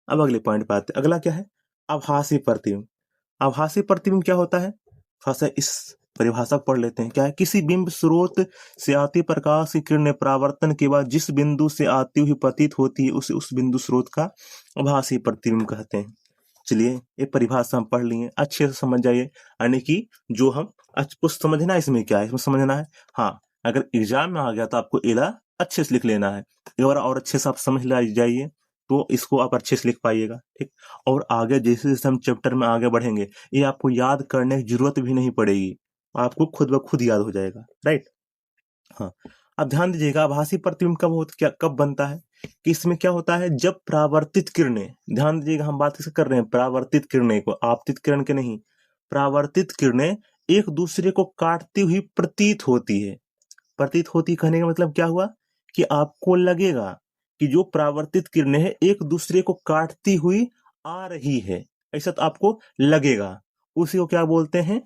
अब अगले पॉइंट पे आते हैं। अगला क्या है, आभासी प्रतिबिंब। आभासी प्रतिबिंब क्या होता है, थोड़ा सा इस परिभाषा पढ़ लेते हैं। क्या है, किसी बिंब स्रोत से आती प्रकाश की किरण परावर्तन के बाद जिस बिंदु से आती हुई प्रतीत होती है उसे उस बिंदु स्रोत का आभासी प्रतिबिंब कहते हैं। चलिए ये परिभाषा हम पढ़ लिए, अच्छे से समझ जाइए। यानी कि जो हम कुछ समझना है इसमें क्या है, इसमें समझना है, हाँ अगर एग्जाम में आ गया तो आपको एला अच्छे से लिख लेना है। एक बार और अच्छे से आप समझ जाइए तो इसको आप अच्छे से लिख पाइएगा, ठीक। और आगे जैसे जैसे हम चैप्टर में आगे बढ़ेंगे ये आपको याद करने की जरूरत भी नहीं पड़ेगी, आपको खुद ब खुद याद हो जाएगा, राइट। हाँ, अब ध्यान दीजिएगा आभासी प्रतिबिंब कब बनता है कि इसमें क्या होता है, जब परावर्तित किरणें, ध्यान दीजिएगा हम बात किससे कर रहे हैं, परावर्तित किरणें को, आपतित किरण के नहीं, परावर्तित किरणें एक दूसरे को काटती हुई प्रतीत होती है। प्रतीत होती कहने का मतलब क्या हुआ कि आपको लगेगा कि जो परावर्तित किरणें हैं एक दूसरे को काटती हुई आ रही है, ऐसा तो आपको लगेगा, उसी को क्या बोलते हैं,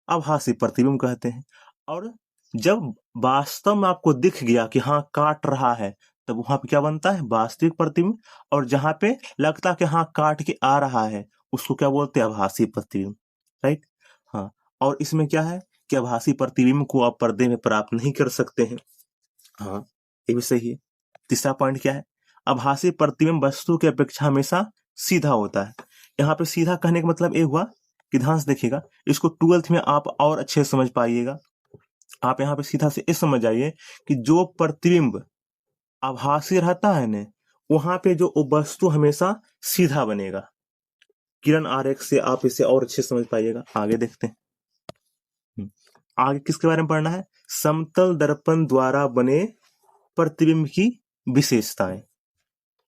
आभासी प्रतिबिंब कहते हैं। और जब वास्तव में आपको दिख गया कि हाँ काट रहा है तब वहां पे क्या बनता है, वास्तविक प्रतिबिंब। और जहां पे लगता है कि हाँ काट के आ रहा है उसको क्या बोलते हैं, आभासी प्रतिबिंब, राइट। हाँ, और इसमें क्या है कि आभासी प्रतिबिंब को आप पर्दे में प्राप्त नहीं कर सकते हैं, हाँ ये भी सही है। तीसरा पॉइंट क्या है, आभासी प्रतिबिंब वस्तु की अपेक्षा हमेशा सीधा होता है। यहाँ पे सीधा कहने का मतलब ये हुआ कि ध्यान से देखिएगा, इसको 12th में आप और अच्छे से समझ पाइएगा। आप यहाँ पे सीधा से इस समझ आइए कि जो प्रतिबिंब आभासी रहता है ना वहां पे जो वस्तु हमेशा सीधा बनेगा। किरण आरेख से आप इसे और अच्छे से समझ पाइएगा। आगे देखते हैं, आगे किसके बारे में पढ़ना है, समतल दर्पण द्वारा बने प्रतिबिंब की विशेषताएं।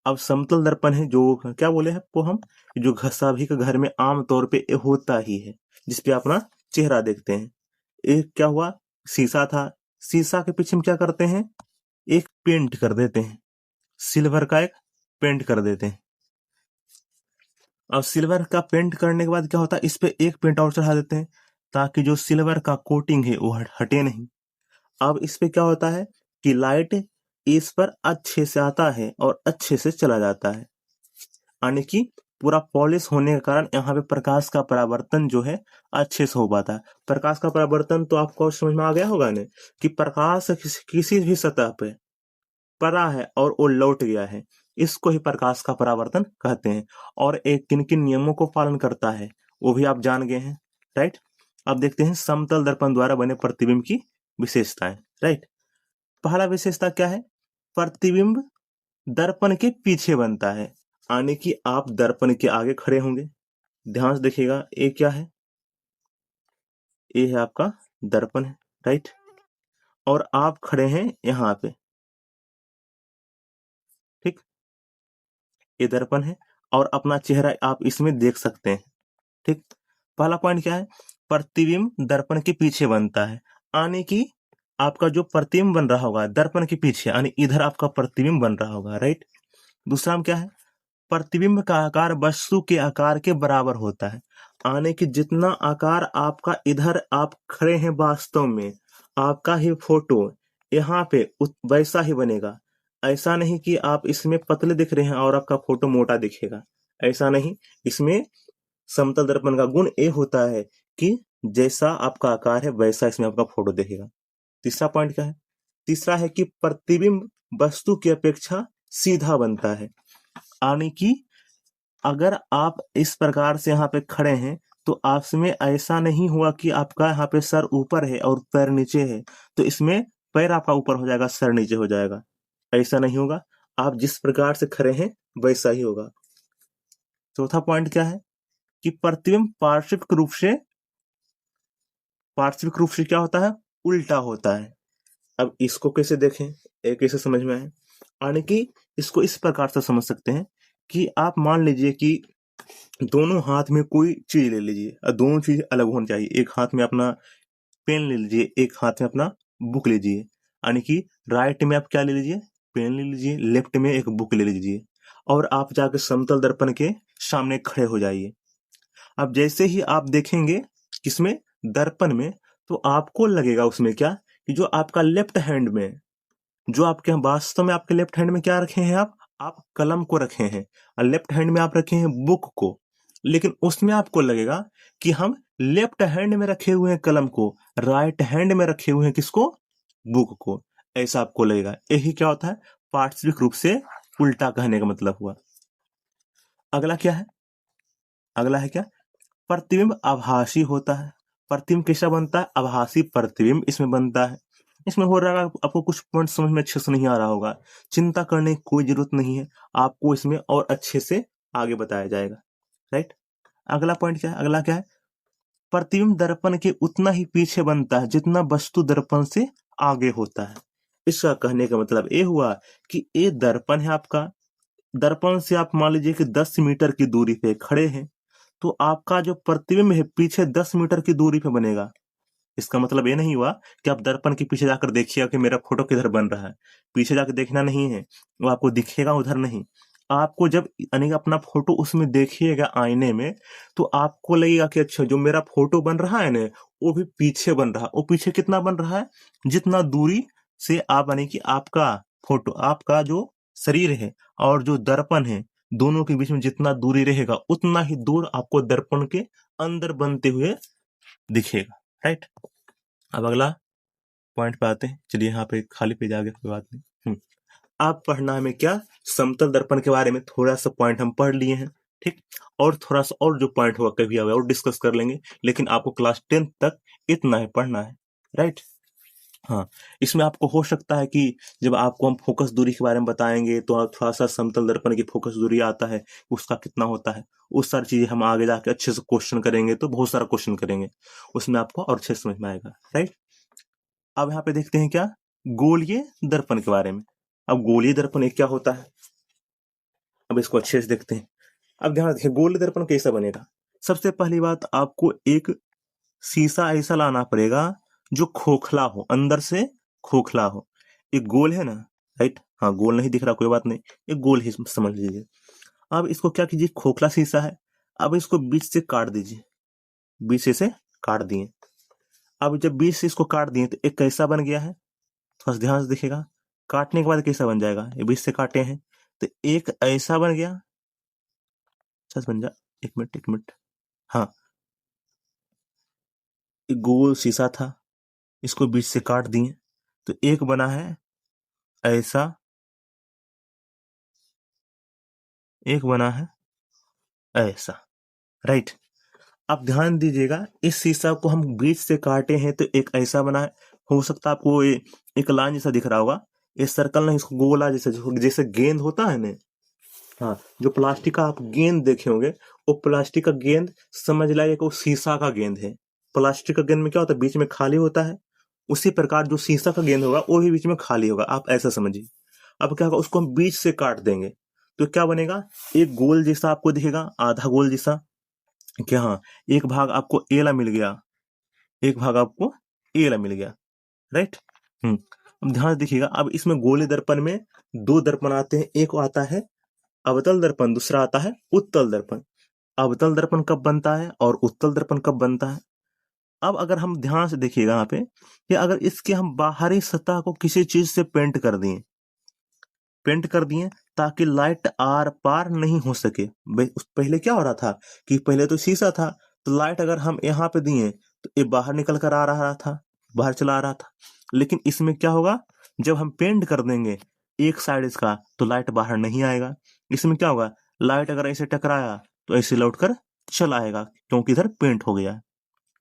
अब समतल दर्पण है जो क्या बोले हैं आपको हम, जो सभी के घर में आम तौर पे होता ही है, जिसपे अपना चेहरा देखते हैं। एक क्या हुआ, शीशा था, शीशा के पीछे हम क्या करते हैं, एक पेंट कर देते हैं, सिल्वर का एक पेंट कर देते हैं। अब सिल्वर का पेंट करने के बाद क्या होता है, इस पे एक पेंट और चढ़ा देते हैं ताकि जो सिल्वर का कोटिंग है वो हटे नहीं। अब इस पे क्या होता है कि लाइट इस पर अच्छे से आता है और अच्छे से चला जाता है, यानी कि पूरा पॉलिश होने के कारण यहाँ पे प्रकाश का परावर्तन जो है अच्छे से हो पाता है। प्रकाश का परावर्तन तो आपको समझ में आ गया होगा ना कि प्रकाश किसी भी सतह पे पड़ा है और वो लौट गया है, इसको ही प्रकाश का परावर्तन कहते हैं। और एक किन किन नियमों को पालन करता है वो भी आप जान गए हैं, राइट। अब देखते हैं समतल दर्पण द्वारा बने प्रतिबिंब की विशेषताएं, राइट। पहला विशेषता क्या है, प्रतिबिंब दर्पण के पीछे बनता है, यानी कि आप दर्पण के आगे खड़े होंगे। ध्यान से देखिएगा, ये क्या है, ये है आपका दर्पण है, राइट। और आप खड़े हैं यहाँ पे, ठीक, ये दर्पण है और अपना चेहरा आप इसमें देख सकते हैं, ठीक। पहला पॉइंट क्या है, प्रतिबिंब दर्पण के पीछे बनता है, यानी कि आपका जो प्रतिबिंब बन रहा होगा दर्पण के पीछे, यानी इधर आपका प्रतिबिंब बन रहा होगा, राइट। दूसरा में क्या है, प्रतिबिंब का आकार वस्तु के आकार के बराबर होता है, यानी कि जितना आकार आपका इधर आप खड़े हैं वास्तव में आपका ही फोटो यहाँ पे वैसा ही बनेगा। ऐसा नहीं कि आप इसमें पतले दिख रहे हैं और आपका फोटो मोटा दिखेगा, ऐसा नहीं। इसमें समतल दर्पण का गुण ये होता है कि जैसा आपका आकार है वैसा इसमें आपका फोटो दिखेगा। तीसरा पॉइंट क्या है, तीसरा है कि प्रतिबिंब वस्तु की अपेक्षा सीधा बनता है, यानी कि अगर आप इस प्रकार से यहाँ पे खड़े हैं तो आप में ऐसा नहीं हुआ कि आपका यहाँ पे सर ऊपर है और पैर नीचे है, तो इसमें पैर आपका ऊपर हो जाएगा सर नीचे हो जाएगा, ऐसा नहीं होगा। आप जिस प्रकार से खड़े हैं वैसा ही होगा। चौथा पॉइंट क्या है कि प्रतिबिंब पार्श्विक रूप से क्या होता है, उल्टा होता है। अब इसको कैसे देखें, एक कैसे समझ में आए, यानी कि इसको इस प्रकार से समझ सकते हैं कि आप मान लीजिए कि दोनों हाथ में कोई चीज ले लीजिए और दोनों चीज अलग होनी चाहिए। एक हाथ में अपना पेन ले लीजिए, एक हाथ में अपना बुक लीजिए, यानी कि राइट में आप क्या ले लीजिए, पेन ले लीजिए, लेफ्ट में एक बुक ले लीजिए और आप जाके समतल दर्पण के सामने खड़े हो जाइए। अब जैसे ही आप देखेंगे किसमें, दर्पण में, तो आपको लगेगा उसमें क्या कि जो आपका लेफ्ट हैंड में, जो आपके वास्तव में आपके लेफ्ट हैंड में क्या रखे हैं आप कलम को रखे हैं और लेफ्ट हैंड में आप रखे हैं बुक को, लेकिन उसमें आपको लगेगा कि हम लेफ्ट हैंड में रखे हुए हैं कलम को, राइट हैंड में रखे हुए हैं किसको, बुक को, ऐसा आपको लगेगा। यही क्या होता है, पार्श्विक रूप से उल्टा कहने का मतलब हुआ। अगला क्या है, अगला है क्या, प्रतिबिंब आभासी होता है। प्रतिबिंब कैसा बनता है, आभासी प्रतिबिंब इसमें बनता है। इसमें हो रहा है आपको कुछ पॉइंट समझ में अच्छे से नहीं आ रहा होगा, चिंता करने की कोई जरूरत नहीं है, आपको इसमें और अच्छे से आगे बताया जाएगा, राइट। अगला पॉइंट क्या है, अगला क्या है, प्रतिबिंब दर्पण के उतना ही पीछे बनता है जितना वस्तु दर्पण से आगे होता है। इसका कहने का मतलब ये हुआ कि ये दर्पण है आपका, दर्पण से आप मान लीजिए कि 10 मीटर की दूरी पे खड़े हैं, तो आपका जो प्रतिबिंब है पीछे 10 मीटर की दूरी पे बनेगा। इसका मतलब ये नहीं हुआ कि आप दर्पण के पीछे जाकर देखिएगा कि मेरा फोटो किधर बन रहा है, पीछे जाकर देखना नहीं है, वो आपको दिखेगा उधर नहीं। आपको जब यानी अपना फोटो उसमें देखिएगा आईने में, तो आपको लगेगा कि अच्छा जो मेरा फोटो बन रहा है ना वो भी पीछे बन रहा है। वो पीछे कितना बन रहा है, जितना दूरी से आप यानी कि आपका फोटो, आपका जो शरीर है और जो दर्पण है दोनों के बीच में जितना दूरी रहेगा उतना ही दूर आपको दर्पण के अंदर बनते हुए दिखेगा, राइट। अब अगला पॉइंट पे आते हैं, चलिए यहाँ पे खाली पेज आ गया, कोई बात नहीं। आप पढ़ना हमें क्या, समतल दर्पण के बारे में थोड़ा सा पॉइंट हम पढ़ लिए हैं, ठीक। और थोड़ा सा और जो पॉइंट होगा कभी आगे और डिस्कस कर लेंगे, लेकिन आपको क्लास 10 तक इतना है पढ़ना है, राइट। हाँ, इसमें आपको हो सकता है कि जब आपको हम फोकस दूरी के बारे में बताएंगे तो आप थोड़ा सा समतल दर्पण की फोकस दूरी आता है उसका कितना होता है, उस सारी चीजें हम आगे जाके अच्छे से क्वेश्चन करेंगे, तो बहुत सारा क्वेश्चन करेंगे उसमें आपको और अच्छे से समझ में आएगा, राइट। अब यहाँ पे देखते हैं क्या, गोलीय दर्पण के बारे में। अब गोलीय दर्पण एक क्या होता है, अब इसको अच्छे से देखते हैं। अब ध्यान रखिए गोलीय दर्पण कैसा बनेगा। सबसे पहली बात, आपको एक शीशा ऐसा लाना पड़ेगा जो खोखला हो, अंदर से खोखला हो। एक गोल है ना, राइट, हाँ गोल नहीं दिख रहा कोई बात नहीं, एक गोल ही समझ लीजिए। अब इसको क्या कीजिए, खोखला शीशा है, अब इसको बीच से काट दीजिए, बीच से इसे काट दिए। अब जब बीच से इसको काट दिए तो एक कैसा बन गया है, थोड़ा ध्यान से दिखेगा, काटने के बाद कैसा बन जाएगा, ये बीच से काटे हैं तो एक ऐसा बन गया, अच्छा बन जा, एक मिनट एक मिनट, हाँ एक गोल शीशा था, इसको बीच से काट दिए तो एक बना है ऐसा, एक बना है ऐसा, राइट। अब ध्यान दीजिएगा, इस शीशा को हम बीच से काटे हैं तो एक ऐसा बना है, हो सकता है आपको ये एक लाइन जैसा दिख रहा होगा, ये सर्कल नहीं, इसको गोला जैसे, जैसे गेंद होता है ना, हाँ जो प्लास्टिक का आप गेंद देखे होंगे, वो प्लास्टिक का गेंद समझ लाइए कि वो शीशा का गेंद है। प्लास्टिक का गेंद में क्या होता है, बीच में खाली होता है, उसी प्रकार जो शीशा का गेंद होगा वो भी बीच में खाली होगा, आप ऐसा समझिए। अब क्या होगा, उसको हम बीच से काट देंगे तो क्या बनेगा, एक गोल जैसा आपको दिखेगा, आधा गोल जैसा, क्या हाँ, एक भाग आपको एला मिल गया, एक भाग आपको एला मिल गया, राइट। अब ध्यान से देखिएगा, अब इसमें गोले दर्पण में दो दर्पण आते हैं, एक आता है अवतल दर्पण, दूसरा आता है उत्तल दर्पण। अवतल दर्पण कब बनता है और उत्तल दर्पण कब बनता है। अब अगर हम ध्यान से देखिएगा यहाँ पे कि अगर इसके हम बाहरी सतह को किसी चीज से पेंट कर दिए, पेंट कर दिए ताकि लाइट आर पार नहीं हो सके। पहले क्या हो रहा था कि पहले तो शीशा था, तो लाइट अगर हम यहाँ पे दिए तो ये बाहर निकल कर आ रहा था, बाहर चला आ रहा था। लेकिन इसमें क्या होगा, जब हम पेंट कर देंगे एक साइड इसका तो लाइट बाहर नहीं आएगा। इसमें क्या होगा, लाइट अगर ऐसे टकराया तो ऐसे लौट कर चला आएगा, क्योंकि इधर पेंट हो गया।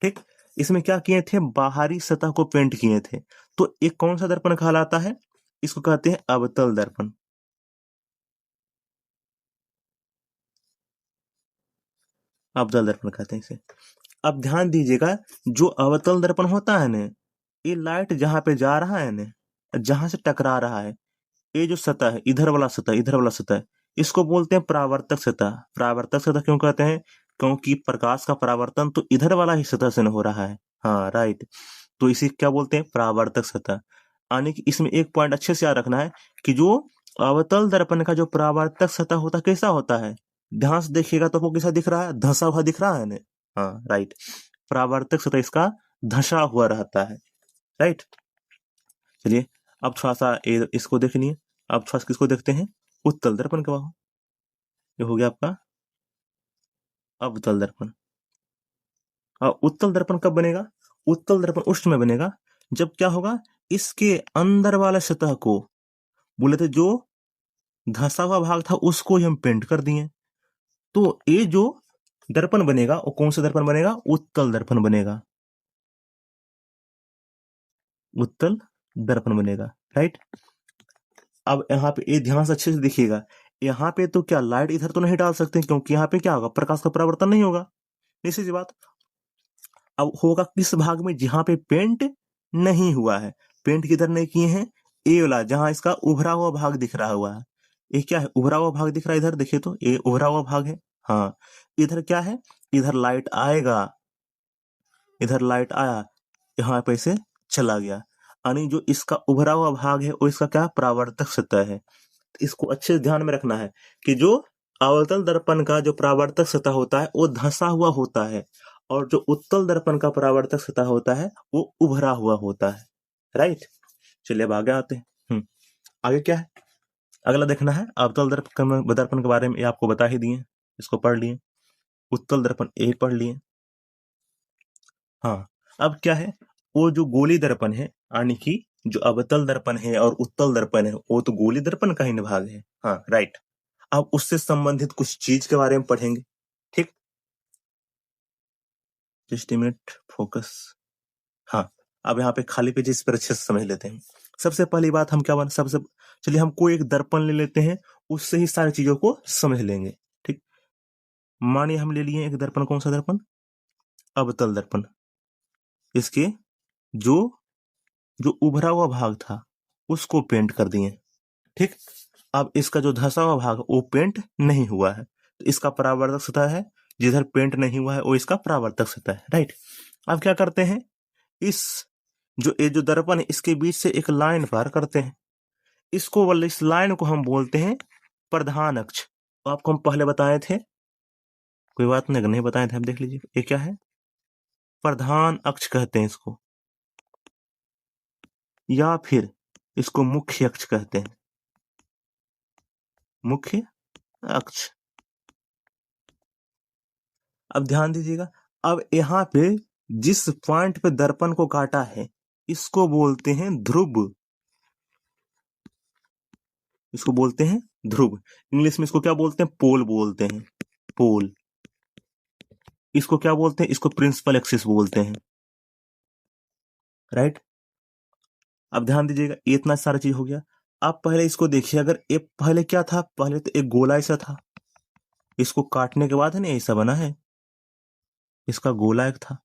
ठीक, इसमें क्या किए थे, बाहरी सतह को पेंट किए थे। तो एक कौन सा दर्पण कहलाता है, इसको कहते हैं अवतल दर्पण। अवतल दर्पण कहते हैं इसे। अब ध्यान दीजिएगा, जो अवतल दर्पण होता है ना, ये लाइट जहां पे जा रहा है ना, जहां से टकरा रहा है, ये जो सतह है, इधर वाला सतह, इधर वाला सतह, इसको बोलते हैं परावर्तक सतह। परावर्तक सतह क्यों कहते हैं, क्योंकि प्रकाश का परावर्तन तो इधर वाला ही सतह से न हो रहा है, हाँ राइट, तो इसे क्या बोलते हैं, परावर्तक सतह। यानी कि इसमें एक पॉइंट अच्छे से याद रखना है कि जो अवतल दर्पण का जो परावर्तक सतह होता है कैसा होता है, ध्यान से देखिएगा तो आपको कैसा दिख रहा है, धंसा हुआ दिख रहा है ना, हाँ राइट, परावर्तक सतह इसका धंसा हुआ रहता है, राइट। चलिए अब थोड़ा सा इसको देख लिए, अब थोड़ा सा किसको देखते हैं, उत्तल दर्पण का। ये हो गया आपका अवतल दर्पण। और उत्तल दर्पण कब बनेगा, उत्तल दर्पण उस समय बनेगा जब क्या होगा, इसके अंदर वाला सतह को बोले थे, जो धंसा हुआ भाग था उसको ही हम पेंट कर दिए। तो ये जो दर्पण बनेगा वो कौन सा दर्पण बनेगा, उत्तल दर्पण बनेगा, उत्तल दर्पण बनेगा, राइट। अब यहाँ पे ये ध्यान से अच्छे से देखिएगा, यहाँ पे तो क्या लाइट इधर तो नहीं डाल सकते, क्योंकि यहाँ पे क्या होगा, प्रकाश का परावर्तन नहीं होगा, निश्चित सी बात। अब होगा किस भाग में, जहां पे पेंट नहीं हुआ है, पेंट किधर नहीं किए हैं, ए वाला जहां इसका उभरा हुआ भाग दिख रहा हुआ है, ये क्या है, उभरा हुआ भाग दिख रहा है, इधर देखिए तो ये उभरा हुआ भाग है, हाँ इधर क्या है, इधर लाइट आएगा, इधर लाइट आया, यहाँ पे से चला गया, यानी जो इसका उभरा हुआ भाग है वो इसका क्या, परावर्तक सतह है। तो इसको अच्छे से ध्यान में रखना है कि जो अवतल दर्पण का जो परावर्तक सतह होता है वो धंसा हुआ होता है, और जो उत्तल दर्पण का परावर्तक सतह होता है वो उभरा हुआ होता है, राइट। चलिए अब आगे आते हैं। आगे क्या है, अगला देखना है, अवतल दर्पण के बारे में ये आपको बता ही दिए, इसको पढ़ लिए, उत्तल दर्पण एक पढ़ लिए। हाँ, अब क्या है, वो जो गोली दर्पण है, यानी कि जो अवतल दर्पण है और उत्तल दर्पण है, वो तो गोली दर्पण का ही भाग है, हाँ राइट। अब उससे संबंधित कुछ चीज के बारे में पढ़ेंगे, ठीक, जस्ट मिनट फोकस। हाँ, अब यहाँ पे खाली पेज इस पर अच्छे से समझ लेते हैं। सबसे पहली बात हम क्या बन सबसे चलिए हम कोई एक दर्पण ले लेते हैं, उससे ही सारी चीजों को समझ लेंगे, ठीक। मानिए हम ले लिए एक दर्पण, कौन सा दर्पण, अवतल दर्पण। इसके जो जो उभरा हुआ भाग था उसको पेंट कर दिए, ठीक। अब इसका जो धंसा हुआ भाग वो पेंट नहीं हुआ है, तो इसका परावर्तक सतह है, जिधर पेंट नहीं हुआ है वो इसका परावर्तक सतह है, राइट। अब क्या करते हैं, इस जो ये जो दर्पण है इसके बीच से एक लाइन पार करते हैं, इसको वाले इस लाइन को हम बोलते हैं प्रधान अक्ष। तो आपको हम पहले बताए थे, कोई बात नहीं, अगर नहीं बताए थे आप देख लीजिए, ये क्या है, प्रधान अक्ष कहते हैं इसको, या फिर इसको मुख्य अक्ष कहते हैं, मुख्य अक्ष। अब ध्यान दीजिएगा, अब यहाँ पे जिस पॉइंट पे दर्पण को काटा है इसको बोलते हैं ध्रुव, इसको बोलते हैं ध्रुव। इंग्लिश में इसको क्या बोलते हैं, पोल बोलते हैं, पोल। इसको क्या बोलते हैं, इसको प्रिंसिपल एक्सिस बोलते हैं, राइट। अब ध्यान दीजिएगा, ये इतना सारा चीज हो गया। अब पहले इसको देखिए, अगर ये पहले क्या था, पहले तो एक गोला ऐसा था, इसको काटने के बाद है ना ऐसा बना है, इसका गोला एक था,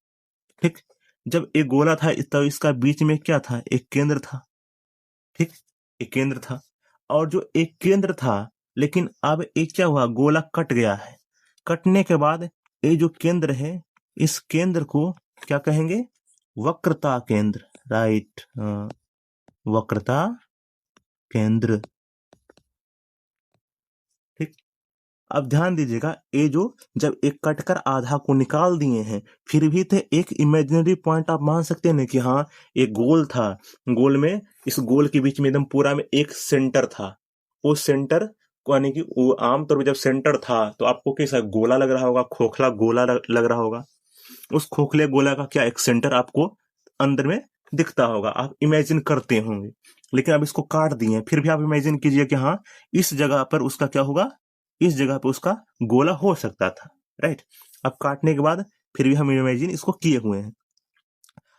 ठीक। जब एक गोला था तब इसका बीच में क्या था, एक केंद्र था, ठीक, एक केंद्र था। और जो एक केंद्र था, लेकिन अब एक क्या हुआ, गोला कट गया है। कटने के बाद ये जो केंद्र है, इस केंद्र को क्या कहेंगे, वक्रता केंद्र, राइट, वक्रता केंद्र, ठीक। अब ध्यान दीजिएगा, ये जो जब एक कटकर आधा को निकाल दिए हैं, फिर भी तो एक इमेजिनरी पॉइंट आप मान सकते हैं ना कि हाँ एक गोल था, गोल में, इस गोल के बीच में एकदम पूरा में एक सेंटर था, वो सेंटर को यानी कि वो आमतौर पर जब सेंटर था तो आपको कैसा गोला लग रहा होगा, खोखला गोला लग रहा होगा, उस खोखले गोला का क्या एक सेंटर आपको अंदर में दिखता होगा, आप इमेजिन करते होंगे। लेकिन अब इसको काट दिए, फिर भी आप इमेजिन कीजिए कि हाँ इस जगह पर उसका क्या होगा, इस जगह पे उसका गोला हो सकता था, राइट। अब काटने के बाद फिर भी हम इमेजिन इसको किए हुए हैं।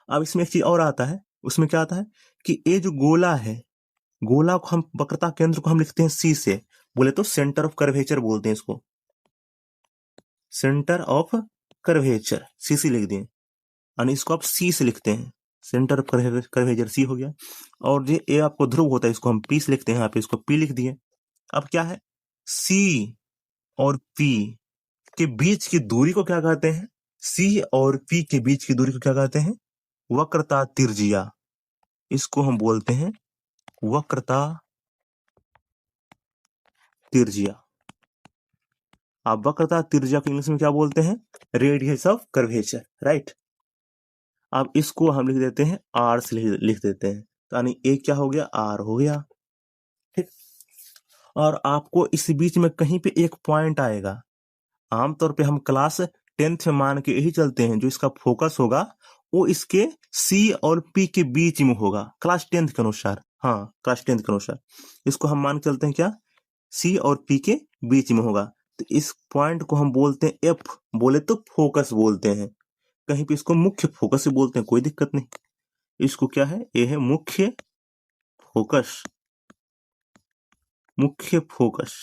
अब इसमें एक चीज और आता है, उसमें क्या आता है कि ये जो गोला है, गोला को हम, वक्रता केंद्र को हम लिखते हैं सी से, बोले तो सेंटर ऑफ कर्वेचर बोलते हैं इसको, सेंटर ऑफ कर्वेचर, सी लिख दिए, और इसको आप सी से लिखते हैं, सेंटर ऑफ कर्वेचर सी हो गया। और जो ए आपको ध्रुव होता है इसको हम पी से लिखते हैं, यहाँ पे इसको पी लिख दिए। अब क्या है, सी और पी के बीच की दूरी को क्या कहते हैं, सी और पी के बीच की दूरी को क्या कहते हैं, वक्रता तिर्ज्या, इसको हम बोलते हैं वक्रता तिर्ज्या। आप वक्रता तिर्ज्या को इंग्लिश में क्या बोलते हैं, रेडियस ऑफ कर्वेचर, राइट। अब इसको हम लिख देते हैं आर से लिख देते हैं, तो यानी ए क्या हो गया, आर हो गया, ठीक। और आपको इस बीच में कहीं पे एक पॉइंट आएगा, आमतौर पे हम क्लास 10th में मान के यही चलते हैं, जो इसका फोकस होगा वो इसके सी और पी के बीच में होगा, क्लास 10th के अनुसार, हाँ क्लास 10th के अनुसार इसको हम मान के चलते हैं क्या, सी और पी के बीच में होगा। तो इस पॉइंट को हम बोलते हैं एफ, बोले तो फोकस बोलते हैं, कहीं पे इसको मुख्य फोकस से बोलते हैं, कोई दिक्कत नहीं। इसको क्या है, ये है मुख्य फोकस, मुख्य फोकस।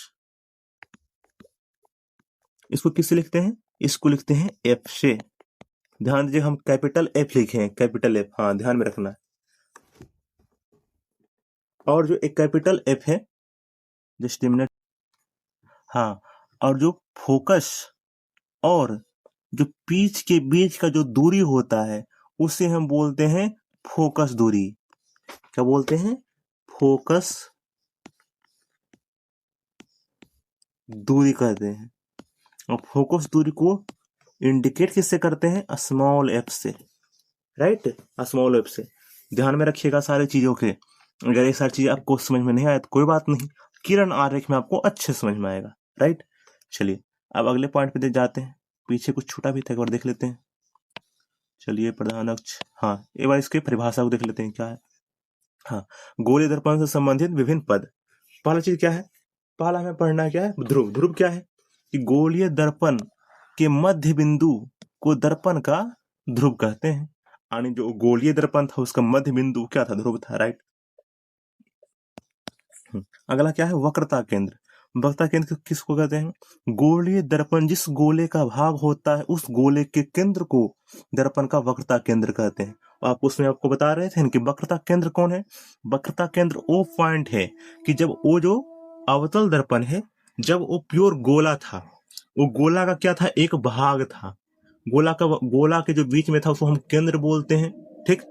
इसको किससे लिखते हैं, इसको लिखते हैं एफ से। ध्यान दीजिए, हम कैपिटल एफ लिखे हैं, कैपिटल एफ, हाँ ध्यान में रखना है। और जो एक कैपिटल एफ है, जस्ट मिनट, हाँ, और जो फोकस और जो पीच के बीच का जो दूरी होता है उसे हम बोलते हैं फोकस दूरी। क्या बोलते हैं, फोकस दूरी कहते हैं। और फोकस दूरी को इंडिकेट किससे करते हैं, स्मॉल एफ से, राइट, स्मॉल एफ से। ध्यान में रखिएगा सारी चीजों के, अगर ये सारी चीज आपको समझ में नहीं आए तो कोई बात नहीं, किरण आरेख में आपको अच्छे समझ में आएगा, राइट। चलिए अब अगले पॉइंट पे जाते हैं, पीछे कुछ छूटा भी था, एक बार देख लेते हैं। चलिए प्रधान अक्ष, हाँ एक बार इसके परिभाषा को देख लेते हैं क्या है। हाँ, गोलीय दर्पण से संबंधित विभिन्न पद। पहला चीज क्या है, पहला हमें पढ़ना क्या है, ध्रुव। ध्रुव क्या है कि गोलीय दर्पण के मध्य बिंदु को दर्पण का ध्रुव कहते हैं, यानी जो गोलीय दर्पण था उसका मध्य बिंदु क्या था, ध्रुव था, राइट। अगला क्या है, वक्रता केंद्र। वक्रता केंद्र किसको कहते हैं, गोलीय दर्पण जिस गोले का भाग होता है उस गोले के केंद्र को दर्पण का वक्रता केंद्र कहते हैं। आप उसमें आपको बता रहे थे कि वक्रता केंद्र कौन है, वक्रता केंद्र वो पॉइंट है कि जब वो जो अवतल दर्पण है, जब वो प्योर गोला था, वो गोला का क्या था, एक भाग था, गोला के जो बीच में था उसको हम केंद्र बोलते हैं, ठीक।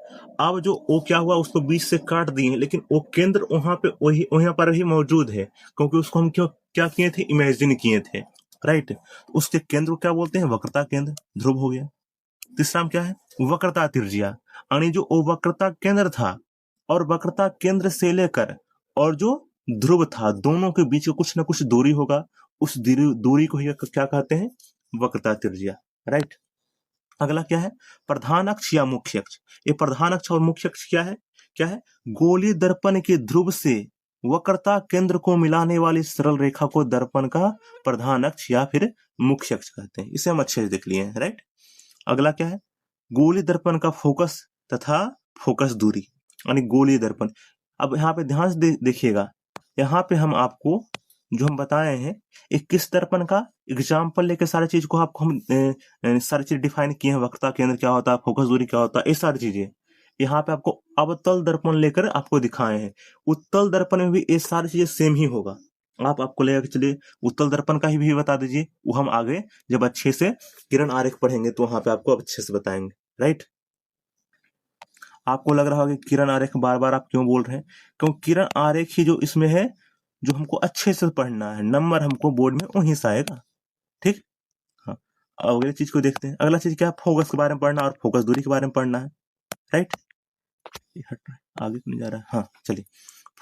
अब जो ओ क्या हुआ, उसको बीच से काट दिए, लेकिन वो केंद्र वहां पे वहीं पर ही मौजूद है, क्योंकि उसको हम क्यों क्या किए थे, इमेजिन किए थे, राइट। उसके केंद्र को क्या बोलते हैं, वक्रता केंद्र, ध्रुव हो गया। तीसरा क्या है, वक्रता त्रिज्या, यानी जो वो वक्रता केंद्र था और वक्रता केंद्र से लेकर और जो ध्रुव था, दोनों के बीच कुछ ना कुछ दूरी होगा, उस दूरी को ही क्या कहते हैं, वक्रता त्रिज्या, राइट। अगला क्या है, प्रधान अक्ष या मुख्य अक्ष। ये प्रधान अक्ष और मुख्य अक्ष क्या है, क्या है, गोलीय दर्पण के ध्रुव से वक्रता केंद्र को मिलाने वाली सरल रेखा को दर्पण का प्रधान अक्ष या फिर मुख्य अक्ष कहते हैं। इसे हम अच्छे से देख लिए हैं, राइट। अगला क्या है, गोलीय दर्पण का फोकस तथा फोकस दूरी, यानी गोलीय दर्पण। अब यहाँ पे ध्यान से देखिएगा, यहाँ पे हम आपको जो हम बताए हैं, एक किस दर्पण का एग्जाम्पल लेके सारी चीज को आपको हम सारी चीज डिफाइन किए हैं, वक्रता केंद्र क्या होता है, फोकस दूरी क्या होता है, ये सारी चीजें यहाँ पे आपको अवतल दर्पण लेकर आपको दिखाए हैं। उत्तल दर्पण में भी ये सारी चीजें सेम ही होगा। आपको लगेगा कि चलिए उत्तल दर्पण का ही भी बता दीजिए, वो हम आगे जब अच्छे से किरण आरेख पढ़ेंगे तो वहां पे आपको अच्छे से बताएंगे, राइट। आपको लग रहा होगा कि किरण आरेख बार बार आप क्यों बोल रहे हैं, क्योंकि किरण आरेख ही जो इसमें है, जो हमको अच्छे से पढ़ना है, नंबर हमको बोर्ड में वहीं से आएगा, ठीक। हाँ, अगली चीज को देखते हैं। अगला चीज क्या है, फोकस के बारे में पढ़ना और फोकस दूरी के बारे में पढ़ना है, राइट। आगे नहीं जा रहा है, हाँ चलिए।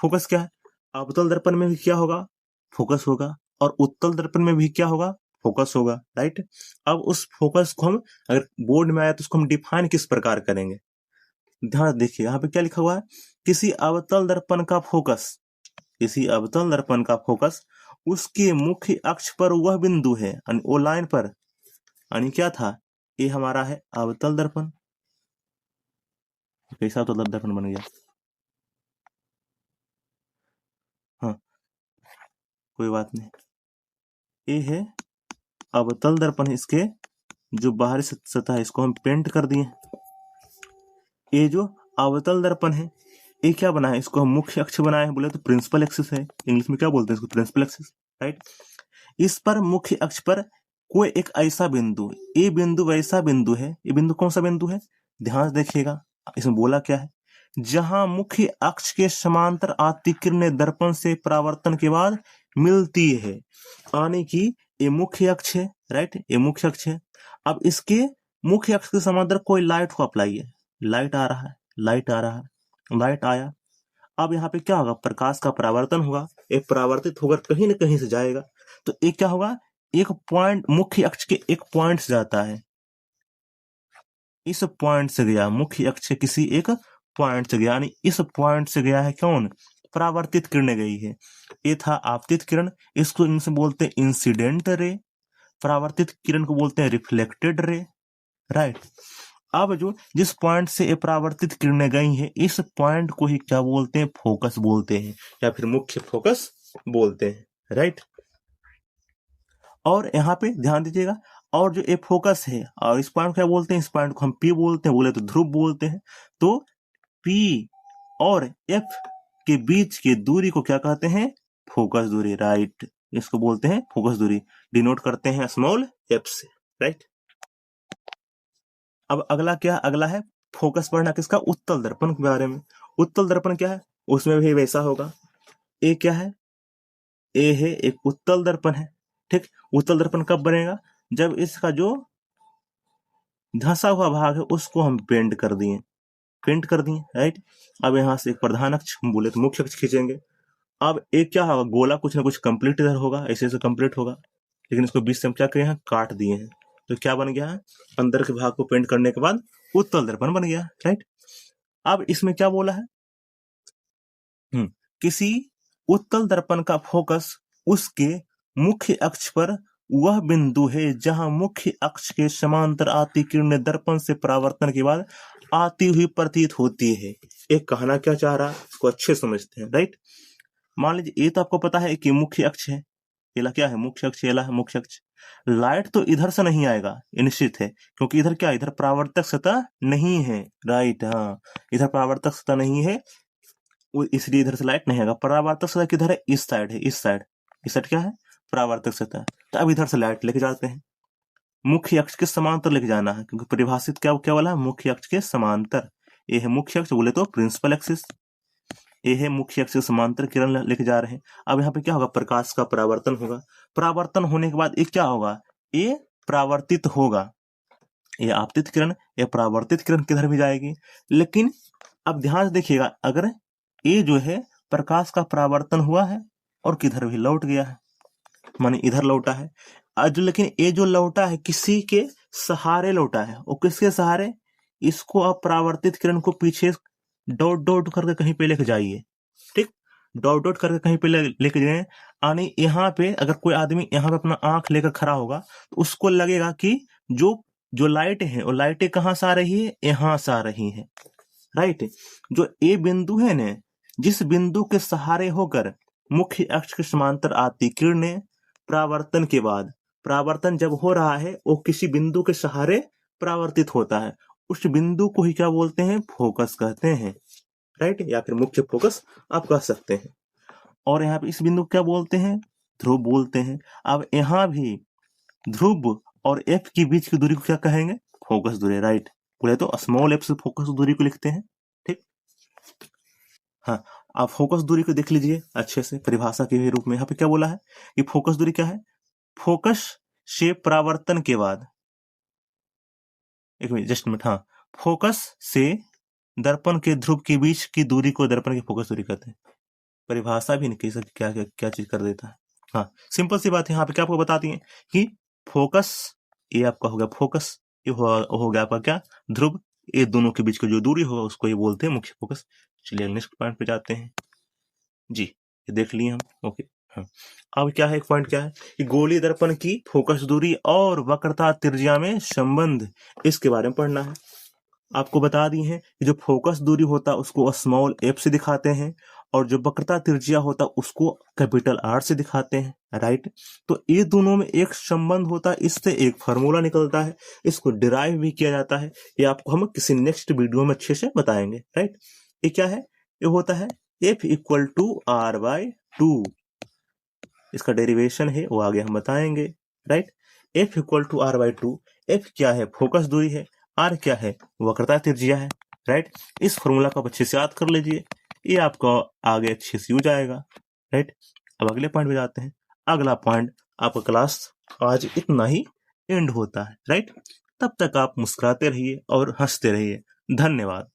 फोकस क्या है, अवतल दर्पण में भी क्या होगा, फोकस होगा, और उत्तल दर्पण में भी क्या होगा, फोकस होगा, राइट। अब उस फोकस को हम अगर बोर्ड में आया तो उसको हम डिफाइन किस प्रकार करेंगे, ध्यान देखिए यहाँ पे क्या लिखा हुआ है, किसी अवतल दर्पण का फोकस, किसी अवतल दर्पण का फोकस उसके मुख्य अक्ष पर वह बिंदु है, ओ लाइन पर, यानी क्या था, ये हमारा है अवतल दर्पण। कैसा अवतल दर्पण बन गया, हाँ कोई बात नहीं, ये है अवतल दर्पण। इसके जो बाहरी सतह है इसको हम पेंट कर दिए। ये जो अवतल दर्पण है ये क्या बना है, इसको हम मुख्य अक्ष बनाए हैं, बोले तो प्रिंसिपल एक्सिस है, इंग्लिश में क्या बोलते हैं इसको, प्रिंसिपल एक्सिस, राइट। इस पर मुख्य अक्ष पर कोई एक ऐसा बिंदु, ये बिंदु वैसा बिंदु है, ये बिंदु कौन सा बिंदु है, ध्यान से देखिएगा, इसमें बोला क्या है, जहां मुख्य अक्ष के समांतर आती किरणें दर्पण से परावर्तन के बाद मिलती है, यानी कि ये मुख्य अक्ष है, राइट, ये मुख्य अक्ष है। अब इसके मुख्य अक्ष के समांतर कोई लाइट को अप्लाई है, लाइट आ रहा है, लाइट आ रहा है, लाइट आया। अब यहाँ पे क्या होगा, प्रकाश का परावर्तन होगा, एक परावर्तित होकर कहीं ना कहीं से जाएगा, तो एक क्या होगा, एक पॉइंट मुख्य अक्ष के एक पॉइंट से जाता है, इस पॉइंट से गया, मुख्य अक्ष के किसी एक पॉइंट से गया, यानी इस पॉइंट से गया है कौन, परावर्तित किरणें गई है। ये था आपतित किरण, इसको इनसे बोलते हैं इंसिडेंट रे, परावर्तित किरण को बोलते हैं रिफ्लेक्टेड रे, राइट। अब जो जिस पॉइंट से परावर्तित किरणें गई हैं, इस पॉइंट को ही क्या बोलते हैं, फोकस बोलते हैं, या फिर मुख्य फोकस बोलते हैं, राइट। और यहाँ पे ध्यान दीजिएगा, और जो ये फोकस है, और इस पॉइंट को क्या बोलते हैं, इस पॉइंट को हम पी बोलते हैं, बोले तो ध्रुव बोलते हैं। तो पी और एफ के बीच की दूरी को क्या कहते हैं, फोकस दूरी, राइट। इसको बोलते हैं फोकस दूरी, डिनोट करते हैं स्मॉल एफ से, राइट। अब अगला क्या, अगला है फोकस पढ़ना किसका, उत्तल दर्पण के बारे में। उत्तल दर्पण क्या है, उसमें भी वैसा होगा, ए क्या है, ए है एक उत्तल दर्पण है, ठीक। उत्तल दर्पण कब बनेगा, जब इसका जो धंसा हुआ भाग है उसको हम पेंट कर दिए, पेंट कर दिए, राइट। अब यहाँ से एक प्रधान अक्ष हम बोले तो मुख्य अक्ष खींचेंगे। अब एक क्या होगा, गोला कुछ ना कुछ कंप्लीट इधर होगा, ऐसे ऐसे कंप्लीट होगा, लेकिन इसको बीच से हम क्या किए हैं, काट दिए हैं, तो क्या बन गया है, अंदर के भाग को पेंट करने के बाद उत्तल दर्पण बन गया, राइट। अब इसमें क्या बोला है, किसी उत्तल दर्पण का फोकस उसके मुख्य अक्ष पर वह बिंदु है जहां मुख्य अक्ष के समांतर आती किरणें दर्पण से परावर्तन के बाद आती हुई प्रतीत होती है। एक कहना क्या चाह रहा है, इसको अच्छे समझते हैं, राइट। मान लीजिए ये तो आपको पता है कि मुख्य अक्ष है, ये क्या है, मुख्य अक्ष, ये है मुख्य अक्ष। लाइट तो इधर से नहीं आएगा, ये निश्चित है, क्योंकि इधर क्या, इधर परावर्तक सतह नहीं है, राइट, हाँ इधर परावर्तक सतह नहीं है, इसलिए इधर से लाइट नहीं आएगा। परावर्तक सतह किधर है, इस साइड है, इस साइड, इस साइड क्या है, परावर्तक सतह। तो अब इधर से लाइट लेके जाते हैं, मुख्य अक्ष के समांतर लेके जाना है, क्योंकि परिभाषित क्या क्या वाला है, मुख्य अक्ष के समांतर, ए है मुख्य अक्ष, बोले तो प्रिंसिपल एक्सिस, ए है मुख्य अक्ष समांतर किरण लेके जा रहे हैं। अब यहाँ पे क्या होगा, प्रकाश का परावर्तन होगा। परावर्तन होने के बाद ये क्या होगा, ये परावर्तित होगा। ये आपतित किरण, ये परावर्तित किरण किधर भी जाएगी। लेकिन अब ध्यान से देखिएगा, अगर ये जो है प्रकाश का परावर्तन हुआ है और किधर भी लौट गया है, माने इधर लौटा है। आज लेकिन ये जो लौटा है किसी के सहारे लौटा है, और किसके सहारे, इसको आप परावर्तित किरण को पीछे डॉट डॉट करके कहीं पे लेके जाइए, ठीक, डॉट डॉट करके कहीं पे लेके जाए। यानी यहाँ पे अगर कोई आदमी यहाँ पे अपना आंख लेकर खड़ा होगा तो उसको लगेगा कि जो लाइट है वो लाइटें कहाँ से आ रही है, यहाँ से आ रही है, राइट। जो ए बिंदु है ना, जिस बिंदु के सहारे होकर मुख्य अक्ष के समांतर आती किरणें परावर्तन के बाद, परावर्तन जब हो रहा है वो किसी बिंदु के सहारे परावर्तित होता है, उस बिंदु को ही क्या बोलते हैं, फोकस कहते हैं, राइट, या फिर मुख्य फोकस आप कह सकते हैं। और यहाँ पे इस बिंदु को क्या बोलते हैं, ध्रुव बोलते हैं। अब यहाँ भी ध्रुव और एफ के बीच की दूरी को क्या कहेंगे, फोकस दूरी, राइट। बोले तो स्मॉल एफ से फोकस दूरी को लिखते हैं, ठीक। हाँ, आप फोकस दूरी को देख लीजिए अच्छे से परिभाषा के रूप में। यहाँ पे क्या बोला है कि फोकस दूरी क्या है, फोकस से परावर्तन के बाद, एक मिनट जस्ट मिनट, हाँ, फोकस से दर्पण के ध्रुव के बीच की दूरी को दर्पण की फोकस दूरी कहते हैं। परिभाषा भी नहीं कह क्या क्या क्या चीज कर देता है। हाँ, सिंपल सी बात है, यहाँ पे क्या आपको बताती है कि फोकस, ये आपका हो गया फोकस, ये हो गया आपका क्या, ध्रुव, ये दोनों के बीच की जो दूरी होगा उसको ये बोलते हैं मुख्य फोकस। चलिए नेक्स्ट पॉइंट पे जाते हैं जी, ये देख लिए हम, ओके। हाँ, अब क्या है, एक पॉइंट क्या है कि गोलीय दर्पण की फोकस दूरी और वक्रता त्रिज्या में संबंध, इसके बारे में पढ़ना है। आपको बता दी है कि जो फोकस दूरी होता है उसको स्मॉल एफ से दिखाते हैं, और जो वक्रता त्रिज्या होता है उसको कैपिटल आर से दिखाते हैं, राइट। तो ये दोनों में एक संबंध होता है, इससे एक फार्मूला निकलता है, इसको डिराइव भी किया जाता है। ये आपको हम किसी नेक्स्ट वीडियो में अच्छे से बताएंगे, राइट। ये क्या है, ये होता है F इक्वल टू R/2, इसका डेरिवेशन है वो आगे हम बताएंगे, right. F equal to R/2, F क्या है, फोकस दूरी है, R क्या है, वक्रता त्रिज्या है, राइट। इस फॉर्मूला को आप अच्छे से याद कर लीजिए, ये आपको आगे अच्छे से यूज आएगा, राइट। अब अगले पॉइंट पे जाते हैं। अगला पॉइंट आपका क्लास आज इतना ही एंड होता है, राइट। तब तक आप मुस्कुराते रहिए और हंसते रहिए। धन्यवाद।